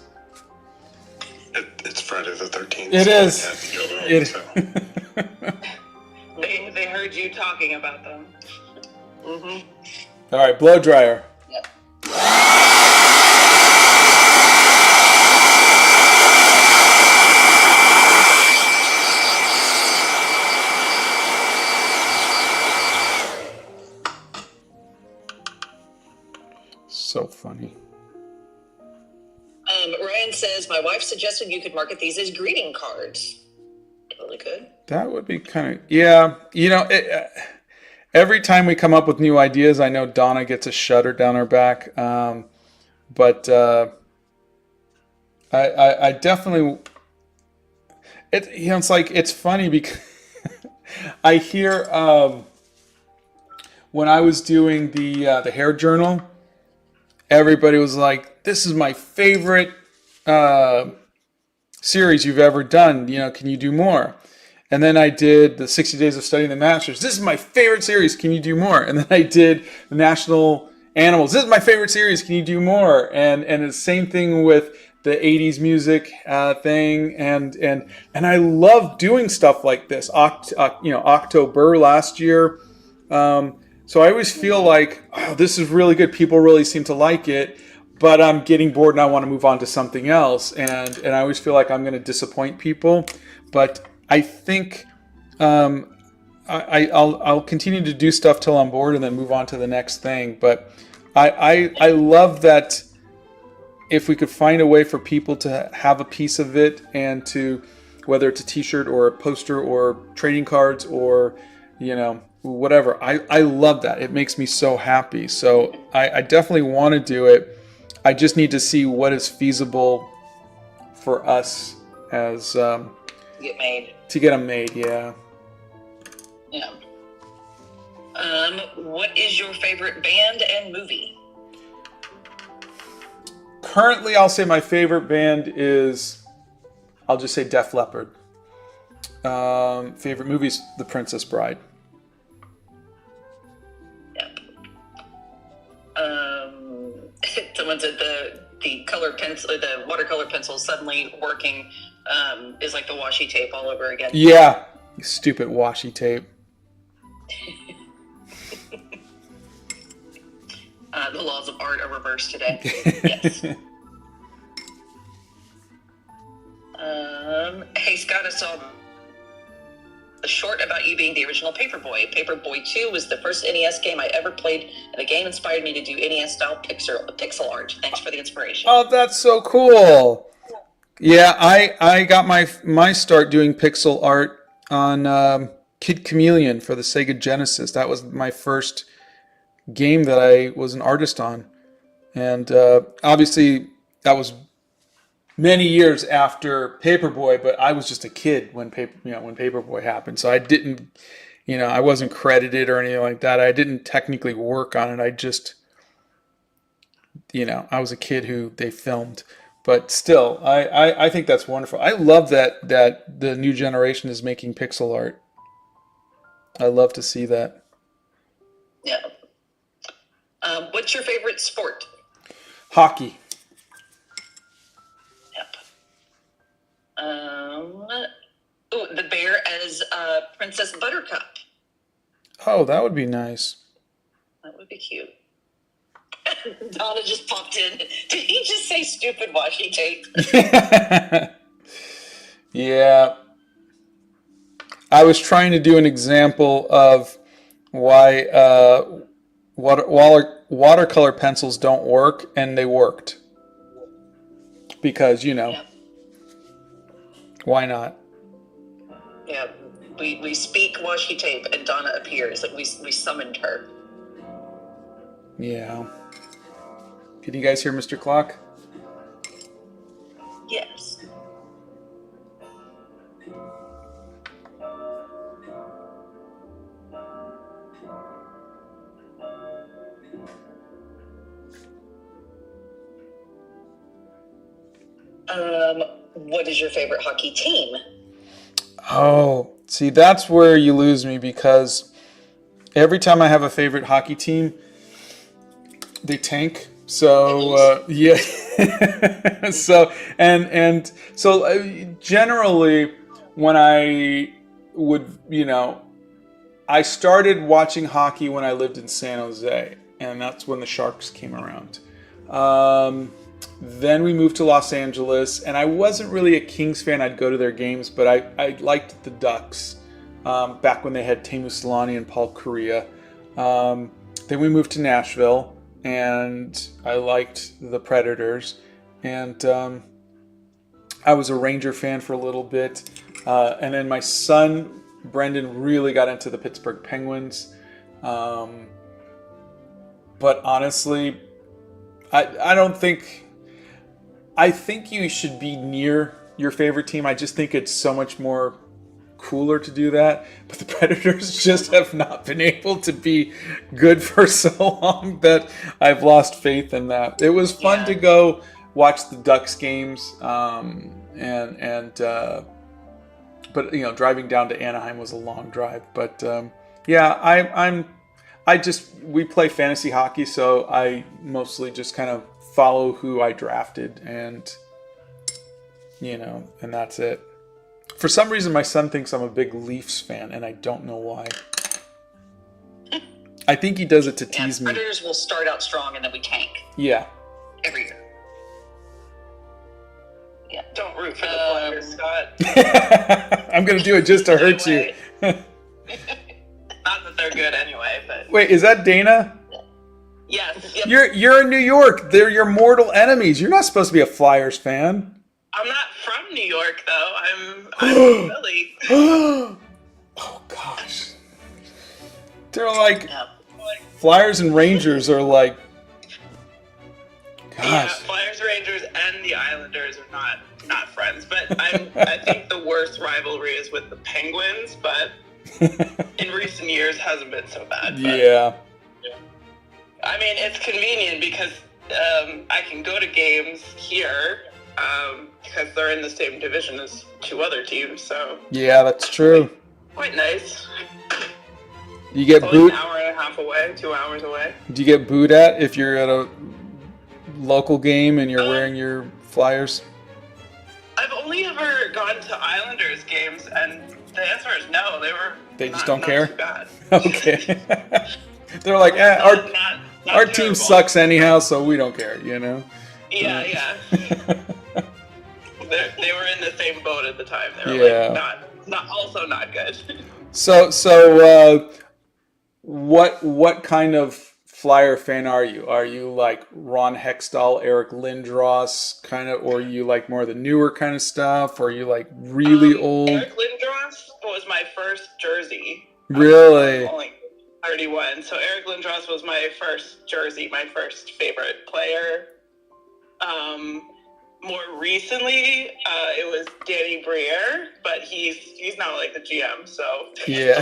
It's Friday the 13th. It is. They heard you talking about them. All right, blow dryer. Yep. Ryan says, my wife suggested you could market these as greeting cards. Really good. That would be kind of, yeah. Every time we come up with new ideas, I know Donna gets a shudder down her back. But I definitely, it's like, it's funny because I hear when I was doing the hair journal, everybody was like, "This is my favorite series you've ever done. Can you do more?" And then I did the 60 Days of Studying the Masters. This is my favorite series. Can you do more? And then I did the National Animals. This is my favorite series. Can you do more? And the same thing with the 80s music thing. And I love doing stuff like this. OctoBEAR last year. So I always feel like, oh, this is really good. People really seem to like it. But I'm getting bored and I want to move on to something else. And I always feel like I'm going to disappoint people. But I think I'll continue to do stuff till I'm bored and then move on to the next thing. But I love that if we could find a way for people to have a piece of it and to, whether it's a t-shirt or a poster or trading cards or, whatever. I love that. It makes me so happy. So I definitely want to do it. I just need to see what is feasible for us as Get made. to get them made. Yeah. Yeah. What is your favorite band and movie? Currently, I'll say my favorite band is, I'll just say Def Leppard. Favorite movie is The Princess Bride. Yep. Someone said the color pencil, the watercolor pencil suddenly working is like the washi tape all over again. Yeah, you stupid washi tape. The laws of art are reversed today. Yes. Hey Scott, I saw a short about you being the original Paperboy. Paperboy 2 was the first NES game I ever played, and the game inspired me to do NES-style pixel art. Thanks for the inspiration. Oh, that's so cool. Yeah, I got my start doing pixel art on Kid Chameleon for the Sega Genesis. That was my first game that I was an artist on. And obviously that was many years after Paperboy, but I was just a kid when Paperboy happened. So I didn't, I wasn't credited or anything like that. I didn't technically work on it. I just, I was a kid who they filmed. But still, I think that's wonderful. I love that the new generation is making pixel art. I love to see that. Yeah. What's your favorite sport? Hockey. Yep. The bear as Princess Buttercup. Oh, that would be nice. That would be cute. Donna just popped in. Did he just say stupid washi tape? Yeah. I was trying to do an example of why watercolor pencils don't work, and they worked. Because, Yeah. Why not? Yeah. We speak washi tape and Donna appears. Like we summoned her. Yeah. Can you guys hear Mr. Clock? Yes. What is your favorite hockey team? Oh, see, that's where you lose me, because every time I have a favorite hockey team, they tank. So yeah. So generally, when I would, I started watching hockey when I lived in San Jose, and that's when the Sharks came around. Then we moved to Los Angeles, and I wasn't really a Kings fan. I'd go to their games, but I liked the Ducks back when they had Teemu Selanne and Paul Kariya. Then we moved to Nashville, and I liked the Predators. and I was a Ranger fan for a little bit, and then my son Brendan really got into the Pittsburgh Penguins. But honestly, I don't think. I think you should be near your favorite team. I just think it's so much more cooler to do that. But the Predators just have not been able to be good for so long that I've lost faith in that. It was fun to go watch the Ducks games, but driving down to Anaheim was a long drive. But we play fantasy hockey, so I mostly just kind of follow who I drafted, and and that's it. For some reason, my son thinks I'm a big Leafs fan, and I don't know why. I think he does it to tease me. Predators will start out strong, and then we tank. Yeah. Every year. Yeah. Don't root for the Flyers, Scott. I'm gonna do it just to hurt you. Not that they're good anyway, but wait, is that Dana? Yes. Yep. You're in New York. They're your mortal enemies. You're not supposed to be a Flyers fan. I'm not from New York, though. I'm from Philly. Oh gosh. They're like Flyers and Rangers are like. Gosh. Yeah, Flyers, Rangers, and the Islanders are not friends. But I think the worst rivalry is with the Penguins. But in recent years, hasn't been so bad. But, yeah. I mean, it's convenient because I can go to games here because they're in the same division as two other teams. So yeah, that's true. Quite nice. You get Only booed. An hour and a half away, 2 hours away. Do you get booed at if you're at a local game and you're wearing your Flyers? I've only ever gone to Islanders games, and the answer is no. They just don't care? Too bad. Okay. They're like, Not our team terrible. sucks anyhow, so we don't care, Yeah. They were in the same boat at the time. They were not good. So what kind of Flyer fan are you? Are you like Ron Hextall, Eric Lindros kind of, or are you like more of the newer kind of stuff? Or are you like really old? Eric Lindros was my first jersey. Really? I'm only 31. So Eric Lindros was my first jersey, my first favorite player. More recently, it was Danny Briere, but he's now like the GM, so yeah.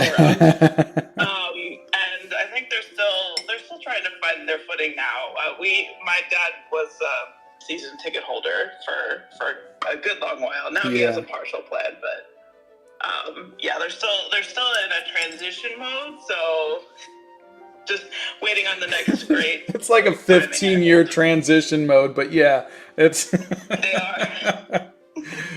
And I think they're still trying to find their footing now. My dad was a season ticket holder for a good long while. Now he has a partial plan, but they're still in a transition mode, so just waiting on the next great. It's like a 15-year transition mode, but yeah, it's. They are.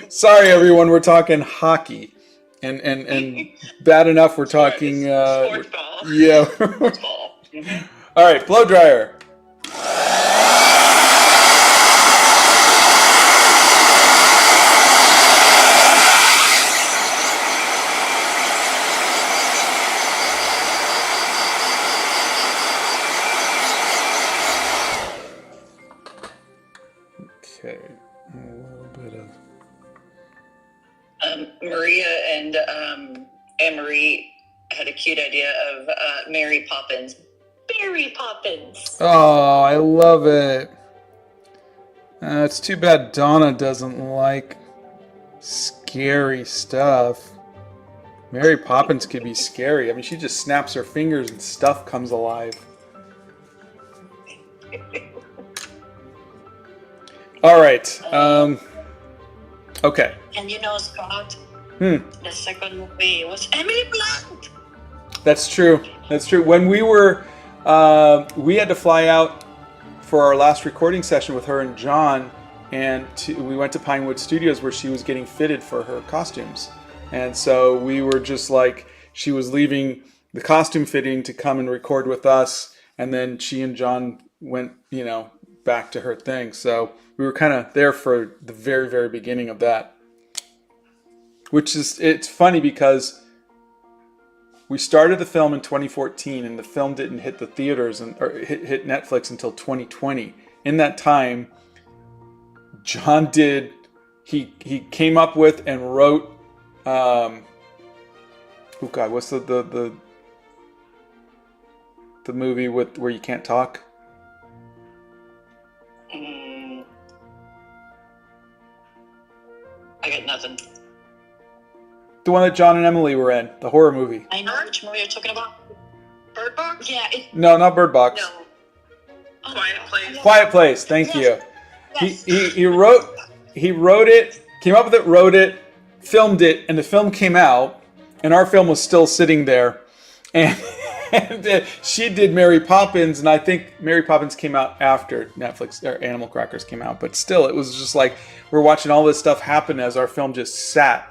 Sorry, everyone. We're talking hockey, and bad enough we're talking. Sports ball. Yeah. Sports ball. Mm-hmm. All right, blow dryer. Okay, a little bit of. Maria and Anne-Marie had a cute idea of Mary Poppins. Mary Poppins. Oh, I love it. It's too bad Donna doesn't like scary stuff. Mary Poppins could be scary. I mean, she just snaps her fingers and stuff comes alive. All right. Okay. And Scott, the second movie was Emily Blunt. That's true. That's true. When we were, we had to fly out for our last recording session with her and John, and we went to Pinewood Studios where she was getting fitted for her costumes. And so we were just like, she was leaving the costume fitting to come and record with us, and then she and John went, back to her thing. So we were kind of there for the very, very beginning of that. Which is, it's funny because we started the film in 2014 and the film didn't hit the theaters or hit Netflix until 2020. In that time, John did. He came up with and wrote. Oh God, what's the movie with where you can't talk? I got nothing. The one that John and Emily were in, the horror movie. I know which movie you're talking about. Bird Box? Yeah. No, not Bird Box. No. Quiet Place. Quiet Place. Thank you. Yes. He wrote it, came up with it, wrote it, filmed it, and the film came out, and our film was still sitting there, and she did Mary Poppins, and I think Mary Poppins came out after Netflix or Animal Crackers came out, but still, it was just like we're watching all this stuff happen as our film just sat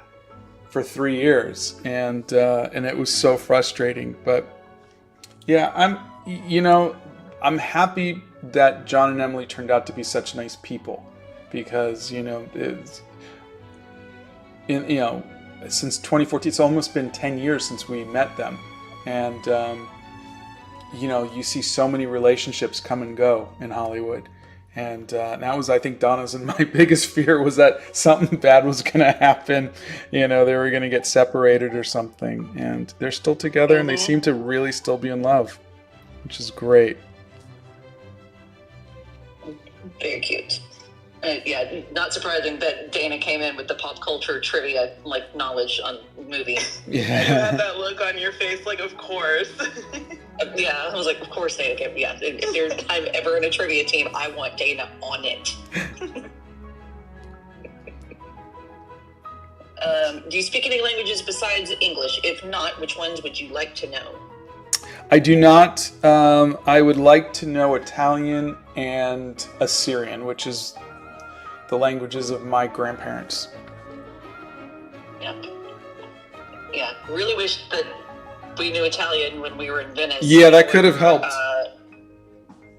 for 3 years, and it was so frustrating. But yeah, I'm happy that John and Emily turned out to be such nice people, because it's since 2014, it's almost been 10 years since we met them, and you see so many relationships come and go in Hollywood, and that was, I think, Donna's and my biggest fear was that something bad was going to happen. They were going to get separated or something, and they're still together, and they seem to really still be in love, which is great. Very cute. Yeah, not surprising that Dana came in with the pop culture trivia knowledge on movie. You had that look on your face, of course. Yeah, I was like, of course they okay. Yeah, if I'm ever in a trivia team, I want Dana on it. Do you speak any languages besides English? If not, which ones would you like to know? I do not. I would like to know Italian and Assyrian, which is the languages of my grandparents. Yep. Yeah, really wish that we knew Italian when we were in Venice. Yeah, that could have helped.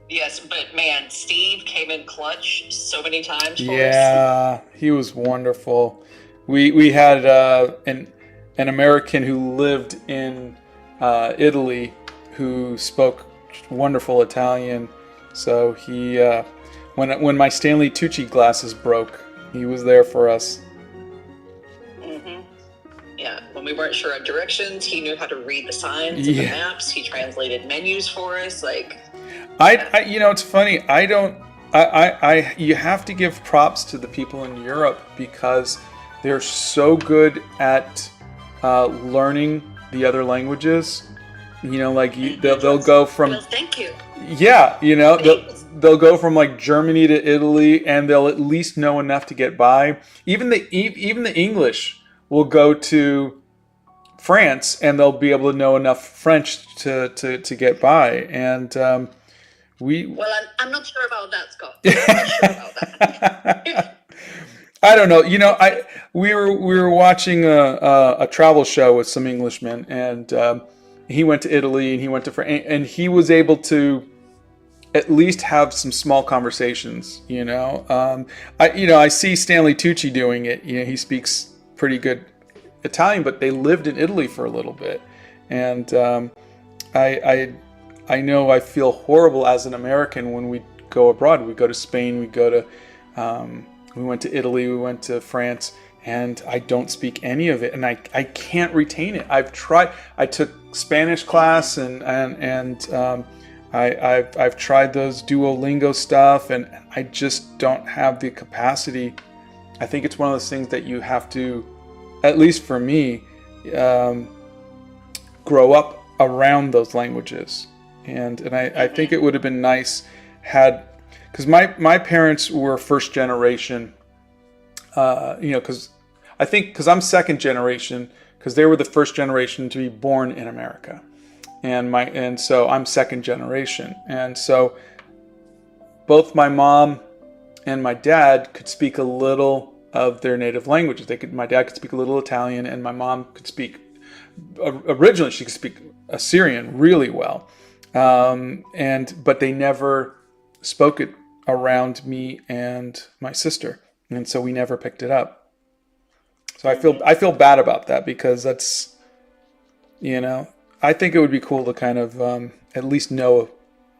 Yes, but man, Steve came in clutch so many times for us. Yeah, he was wonderful. We had an American who lived in Italy who spoke wonderful Italian. So he, when my Stanley Tucci glasses broke, he was there for us. Mm-hmm. Yeah, when we weren't sure of directions, he knew how to read the signs and the maps. He translated menus for us. It's funny. You have to give props to the people in Europe because they're so good at learning the other languages. They'll go from. Well, thank you. Yeah, they'll go from Germany to Italy, and they'll at least know enough to get by. Even the English will go to France, and they'll be able to know enough French to get by. And Well, I'm not sure about that, Scott. I'm not sure about that. I don't know. We were watching a travel show with some Englishmen, and he went to Italy and he went to France, and he was able to at least have some small conversations. I see Stanley Tucci doing it. He speaks pretty good Italian, but they lived in Italy for a little bit, and I know I feel horrible as an American when we go abroad. We go to Spain, we went to Italy, we went to France, and I don't speak any of it, and I can't retain it. I've tried. I took Spanish class, and I've tried those Duolingo stuff, and I just don't have the capacity. I think it's one of those things that you have to, at least for me, grow up around those languages, and I think it would have been nice because my parents were first generation, because I'm second generation, because they were the first generation to be born in America, and so I'm second generation, and so both my mom and my dad could speak a little of their native languages. My dad could speak a little Italian, and my mom could speak. Originally, she could speak Assyrian really well, but they never spoke it around me and my sister, and so we never picked it up. So I feel bad about that, because that's, I think it would be cool to kind of at least know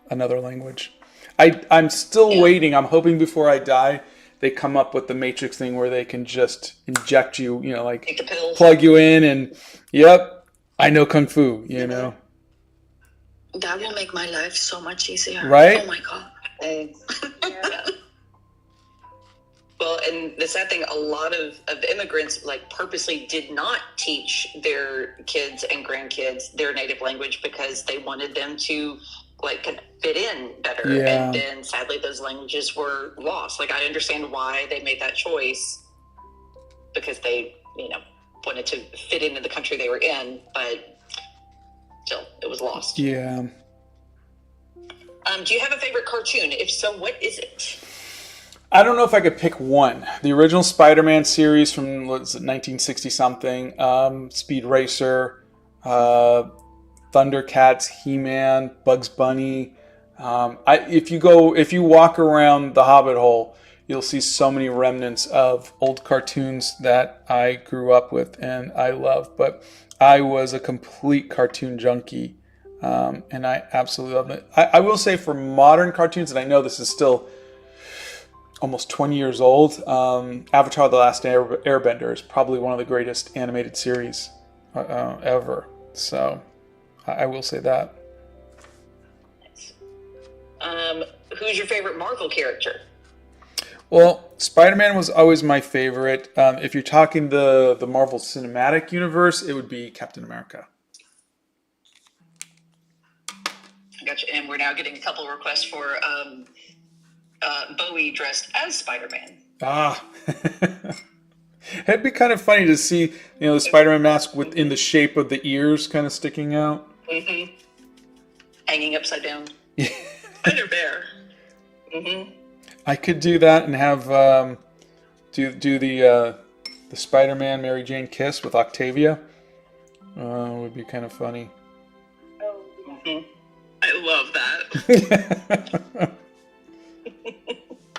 another language. I'm still waiting. I'm hoping before I die they come up with the Matrix thing where they can just inject you, you know, like Take the pills. plug you in and, yep, I know Kung Fu, you know. That will make my life so much easier. Right? Oh my God. Yeah. Well, and the sad thing, a lot of immigrants like purposely did not teach their kids and grandkids their native language because they wanted them to like kind of fit in better. Yeah. And then sadly those languages were lost. Like I understand why they made that choice because they, you know, wanted to fit into the country they were in, but still it was lost. Yeah. Do you have a favorite cartoon? If so, what is it? I don't know if I could pick one. The original Spider-Man series from 1960-something, Speed Racer, Thundercats, He-Man, Bugs Bunny. If you walk around the Hobbit hole, you'll see so many remnants of old cartoons that I grew up with and I love. But I was a complete cartoon junkie, and I absolutely love it. I will say for modern cartoons, and I know this is still almost 20 years old, Avatar: The Last Airbender is probably one of the greatest animated series ever. So I will say that. Who's your favorite Marvel character? Well, Spider-Man was always my favorite. If you're talking the Marvel Cinematic Universe, it would be Captain America. Gotcha. And we're now getting a couple of requests for Bowie dressed as Spider-Man. Ah. It'd be kind of funny to see, you know, the Spider-Man mask within the shape of the ears kind of sticking out. Mm-hmm. Hanging upside down. Under bear. Mm-hmm. I could do that and have do the Spider-Man Mary Jane kiss with Octavia. Would be kind of funny. Mm-hmm. I love that.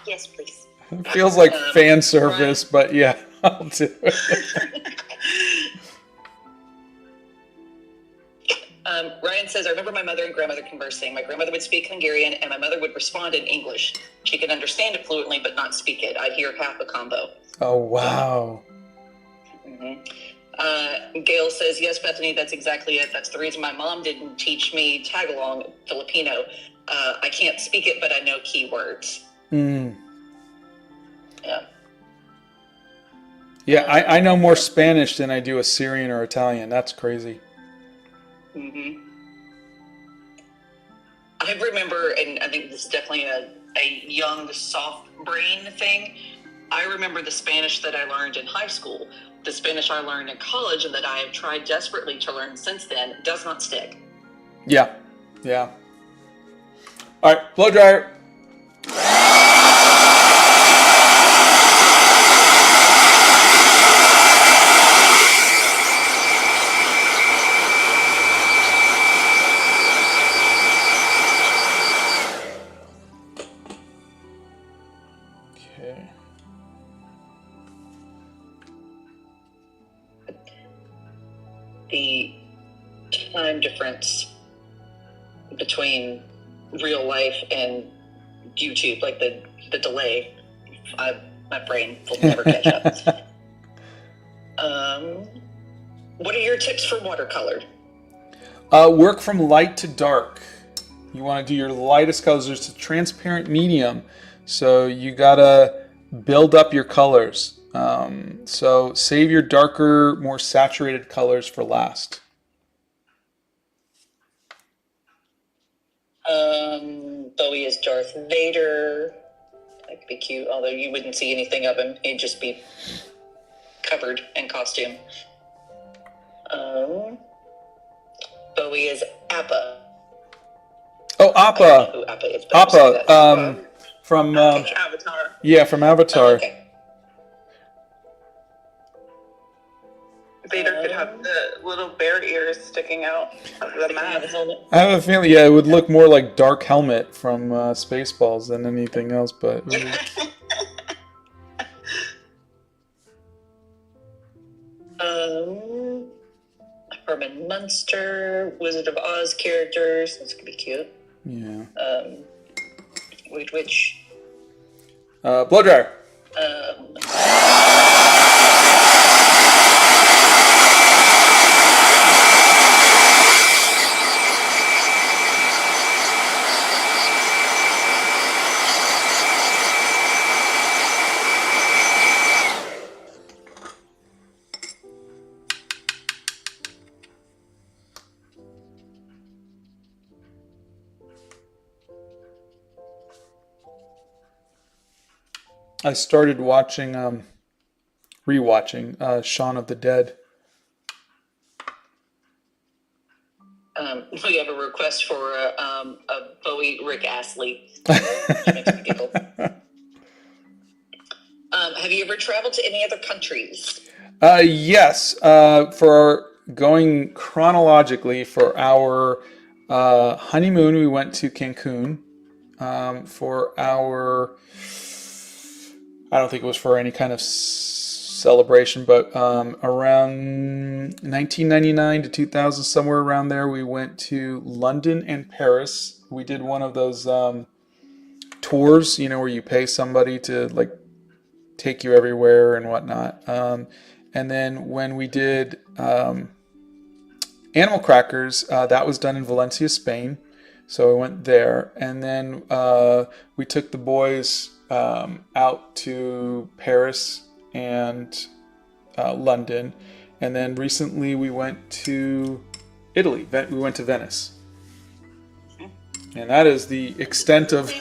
Yes, please. It feels like fan service, but yeah, I'll do it. Ryan says, I remember my mother and grandmother conversing. My grandmother would speak Hungarian, and my mother would respond in English. She could understand it fluently, but not speak it. I'd hear half a combo. Oh, wow. Mm-hmm. Gail says, yes, Bethany, that's exactly it. That's the reason my mom didn't teach me Tagalog Filipino. I can't speak it, but I know keywords. Mm. Yeah. Yeah, I know more Spanish than I do Assyrian or Italian. That's crazy. Mm-hmm. I remember, and I think this is definitely a young, soft brain thing. I remember the Spanish that I learned in high school. The Spanish I learned in college and that I have tried desperately to learn since then does not stick. Yeah. Yeah. All right, blow dryer. Okay. The time difference between real life and YouTube, like the delay, my brain will never catch up. What are your tips for watercolor? Work from light to dark. You want to do your lightest colors. It's a transparent medium, so you gotta build up your colors. So save your darker, more saturated colors for last. Bowie is Darth Vader. That could be cute, although you wouldn't see anything of him. He'd just be covered in costume. Bowie is Appa. Oh, Appa. I don't know who Appa is, but I'm saying that. Appa. From Avatar. yeah, from Avatar. Oh, okay. Vader could have the little bear ears sticking out of the mask. I have a feeling, yeah, it would look more like Dark Helmet from Spaceballs than anything else, but. Herman Munster, Wizard of Oz characters. This could be cute. Yeah. Which blow dryer. I started watching, rewatching Shaun of the Dead. We have a request for a Bowie Rick Astley. Which makes me giggle. Have you ever traveled to any other countries? Yes. For going chronologically, for our honeymoon, we went to Cancun. For our, I don't think it was for any kind of celebration, but around 1999 to 2000, somewhere around there, we went to London and Paris. We did one of those tours, where you pay somebody to like take you everywhere and whatnot. And then when we did Animal Crackers, that was done in Valencia, Spain. So I went there. And then we took the boys out to Paris and London. And then recently we went to Italy. We went to Venice. And that is the extent of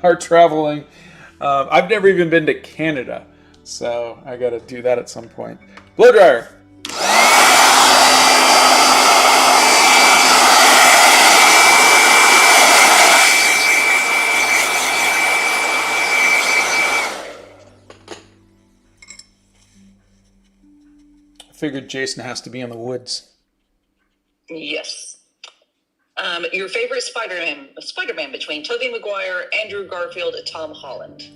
our traveling. I've never even been to Canada. So I got to do that at some point. Blow dryer. I figured Jason has to be in the woods. Yes. Your favorite Spider-Man between Tobey Maguire, Andrew Garfield, and Tom Holland?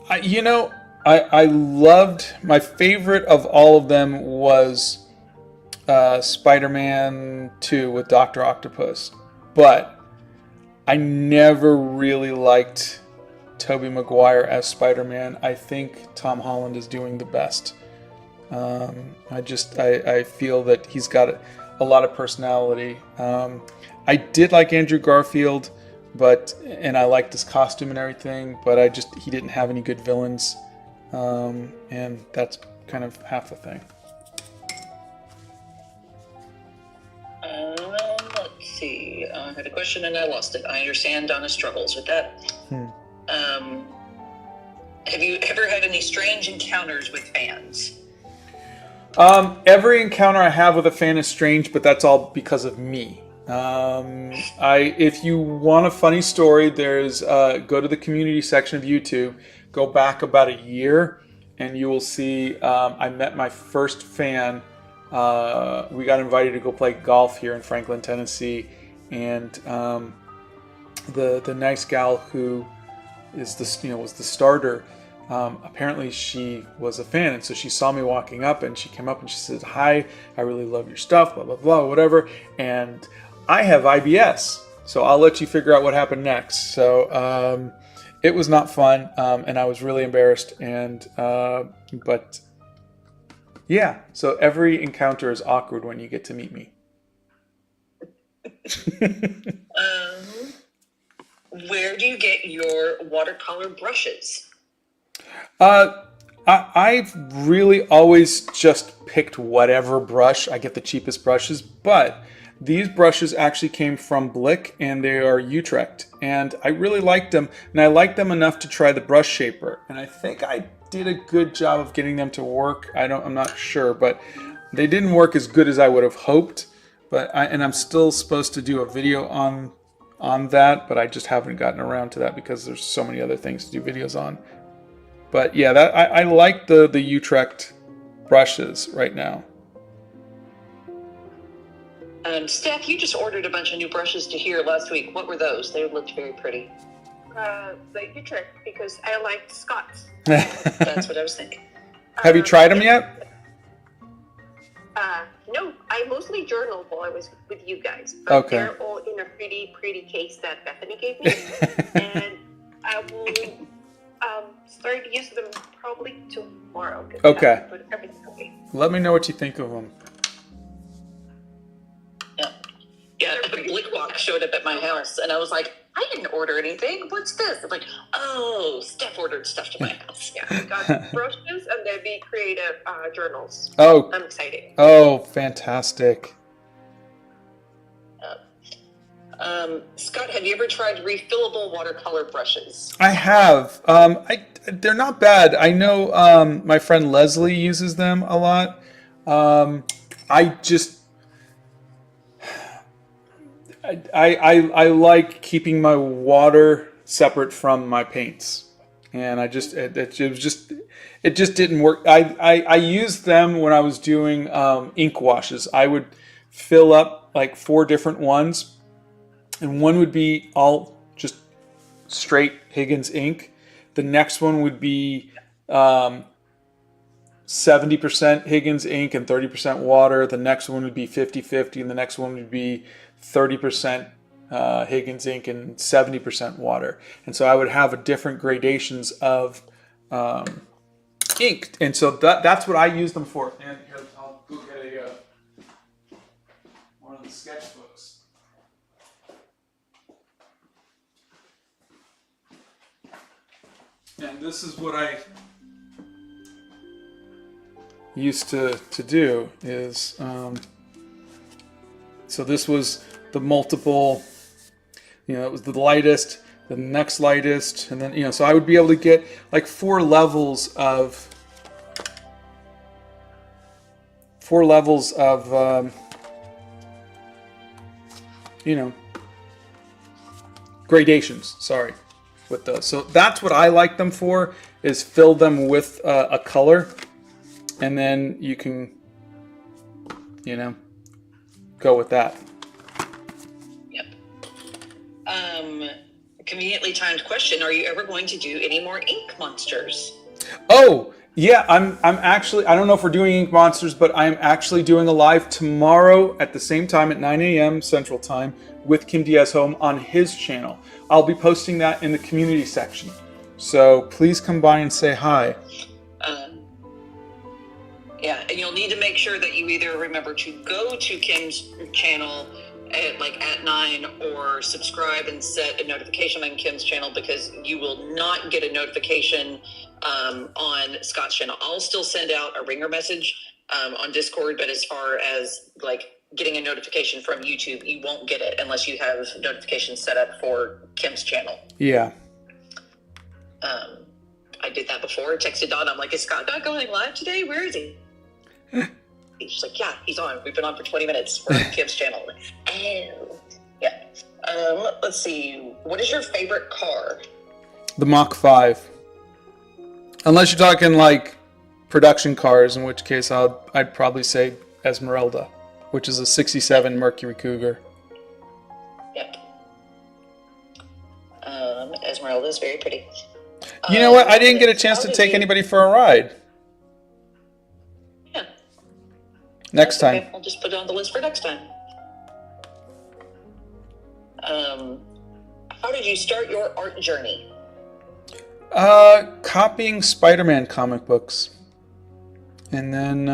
I loved, my favorite of all of them was Spider-Man 2 with Dr. Octopus. But I never really liked Tobey Maguire as Spider-Man. I think Tom Holland is doing the best. I feel that he's got a lot of personality. I did like Andrew Garfield, and I liked his costume and everything, but he didn't have any good villains. And that's kind of half the thing. Let's see. I had a question and I lost it. I understand Donna's struggles with that. Have you ever had any strange encounters with fans? Every encounter I have with a fan is strange, but that's all because of me. If you want a funny story, there's go to the community section of YouTube, go back about a year, and you will see I met my first fan. We got invited to go play golf here in Franklin, Tennessee, and the nice gal who is was the starter. Apparently she was a fan, and so she saw me walking up and she came up and she said, "Hi, I really love your stuff, blah blah blah, whatever." And I have IBS, so I'll let you figure out what happened next. So it was not fun, and I was really embarrassed. But yeah, so every encounter is awkward when you get to meet me. Where do you get your watercolor brushes? I've really always just picked whatever brush. I get the cheapest brushes, but these brushes actually came from Blick, and they are Utrecht, and I really liked them, and I liked them enough to try the brush shaper, and I think I did a good job of getting them to work. I'm not sure, but they didn't work as good as I would have hoped. But I'm still supposed to do a video on that, but I just haven't gotten around to that because there's so many other things to do videos on. But yeah, I like the Utrecht brushes right now. Steph, you just ordered a bunch of new brushes to here last week. What were those? They looked very pretty. The Utrecht, because I liked Scots. That's what I was thinking. Have you tried them yet? No, I mostly journaled while I was with you guys. But Okay. They're all in a pretty case that Bethany gave me. And I will start to use them probably tomorrow. Okay. Put everything away. Let me know what you think of them. Yeah, a Blickbox showed up at my house, and I was like, I didn't order anything. What's this? I'm like, oh, Steph ordered stuff to my house. Yeah, I got brushes and then Be Creative journals. Oh. I'm excited. Oh, fantastic. Scott, have you ever tried refillable watercolor brushes? I have. They're not bad. I know my friend Leslie uses them a lot. I just I like keeping my water separate from my paints, and it just didn't work. I used them when I was doing ink washes. I would fill up like 4 different ones, and one would be all just straight Higgins ink. The next one would be 70% Higgins ink and 30% water. The next one would be 50-50, and the next one would be 30% Higgins ink and 70% water. And so I would have different gradations of ink. And so that's what I use them for. And here, I'll go get one of the sketchbooks. And this is what I used to do is, so this was the multiple, it was the lightest, the next lightest, and then, so I would be able to get like 4 levels of, gradations, sorry, with those. So that's what I like them for, is fill them with a color, and then you can, go with that. Yep. Conveniently timed question: are you ever going to do any more ink monsters? Oh yeah, I'm actually, I don't know if we're doing ink monsters, but I'm actually doing a live tomorrow at the same time at 9 a.m. Central Time with Kim Diaz Home on his channel. I'll be posting that in the community section, so please come by and say hi. Yeah, and you'll need to make sure that you either remember to go to Kim's channel at 9, or subscribe and set a notification on Kim's channel, because you will not get a notification on Scott's channel. I'll still send out a ringer message on Discord, but as far as getting a notification from YouTube, you won't get it unless you have notifications set up for Kim's channel. Yeah. I did that before. Texted Dawn. I'm like, is Scott not going live today? Where is he? She's like, yeah, he's on. We've been on for 20 minutes for Kim's channel. Oh, yeah. Let's see. What is your favorite car? The Mach 5. Unless you're talking like production cars, in which case I'd probably say Esmeralda, which is a 67 Mercury Cougar. Yep. Esmeralda is very pretty. You know what? I didn't get a chance to take anybody for a ride. Yeah. Next time. Okay. I'll just put it on the list for next time. How did you start your art journey? Copying Spider-Man comic books. And then,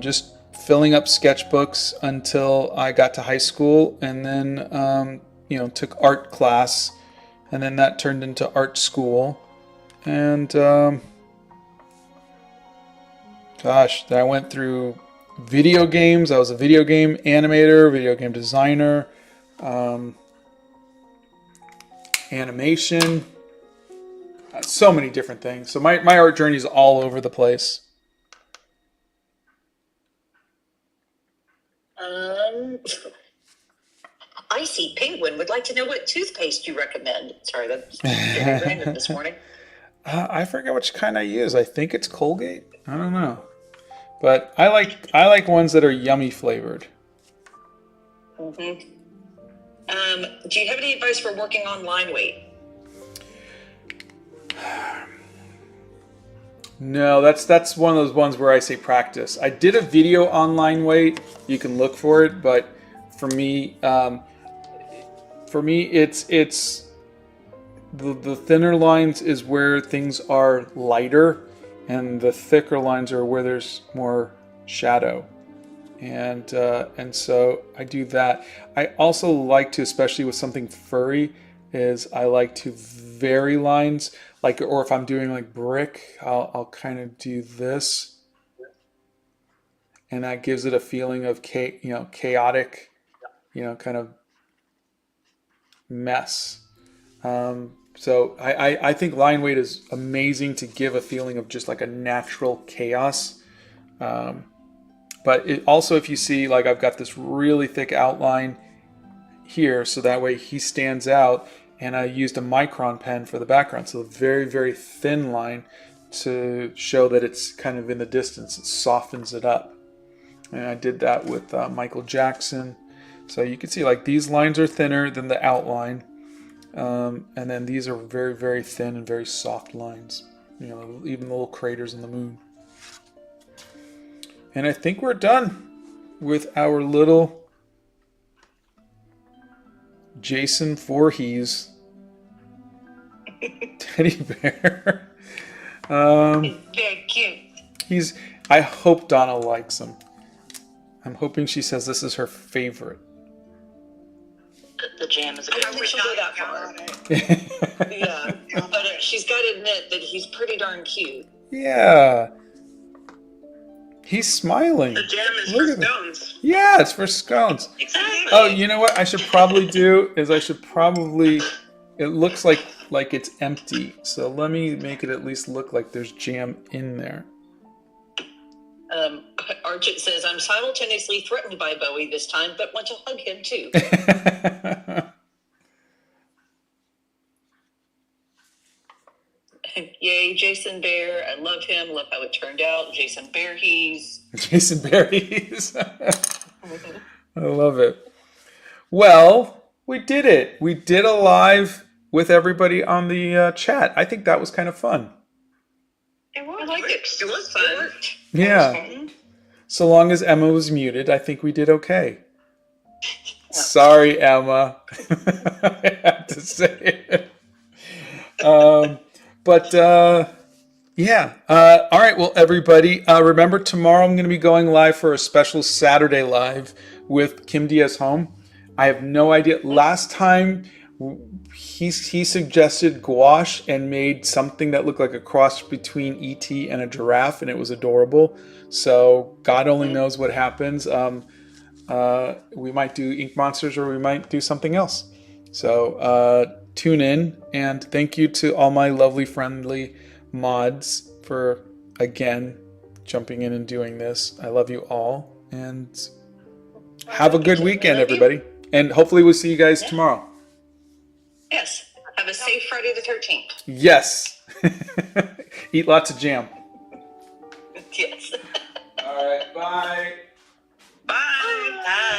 just filling up sketchbooks until I got to high school, and then, took art class, and then that turned into art school. And, then I went through video games. I was a video game animator, video game designer, animation, so many different things. So my art journey is all over the place. Icy Penguin would like to know what toothpaste you recommend. Sorry, that's very random this morning. I forget which kind I use. I think it's Colgate. I don't know, but I like ones that are yummy flavored. Mm-hmm. Do you have any advice for working on line weight? No, that's one of those ones where I say practice. I did a video on line weight. You can look for it, but for me, it's the thinner lines is where things are lighter, and the thicker lines are where there's more shadow. And so I do that. I also like to, especially with something furry, is I like to vary lines, or if I'm doing like brick, I'll kind of do this, and that gives it a feeling of chaotic, kind of mess. So I think line weight is amazing to give a feeling of just like a natural chaos. But it also, if you see, like I've got this really thick outline here, so that way he stands out, and I used a micron pen for the background, so a very, very thin line to show that it's kind of in the distance. It softens it up. And I did that with Michael Jackson. So you can see like these lines are thinner than the outline. And then these are very, very thin and very soft lines. You know, even the little craters in the moon. And I think we're done with our little Jason Voorhees teddy bear. Very cute. I hope Donna likes him. I'm hoping she says this is her favorite. The jam is a good I one. wish She'll go that far. Yeah, but she's got to admit that he's pretty darn cute. Yeah. He's smiling. The jam is Look for at him. stones. Yeah, it's for scones. Exactly. Oh, you know what I should probably do is it looks like it's empty. So let me make it at least look like there's jam in there. Archit says, I'm simultaneously threatened by Bowie this time, but want to hug him too. Yay, Jason Bear. I love him. Love how it turned out. Jason Bearhees. Jason Bearhees. I love it. Well, we did it. We did a live with everybody on the chat. I think that was kind of fun. It was. I liked it. It was fun. Yeah. So long as Emma was muted, I think we did okay. Sorry, Emma. I have to say it. Yeah. All right. Well, everybody, remember tomorrow I'm going to be going live for a special Saturday live with Kim Diaz Home. I have no idea. Last time he suggested gouache and made something that looked like a cross between E.T. and a giraffe, and it was adorable. So God only knows what happens. We might do Ink Monsters or we might do something else. So tune in, and thank you to all my lovely, friendly mods for, again, jumping in and doing this. I love you all, and have a good weekend, everybody. And hopefully we'll see you guys tomorrow. Yes. Have a safe Friday the 13th. Yes. Eat lots of jam. Yes. All right. Bye.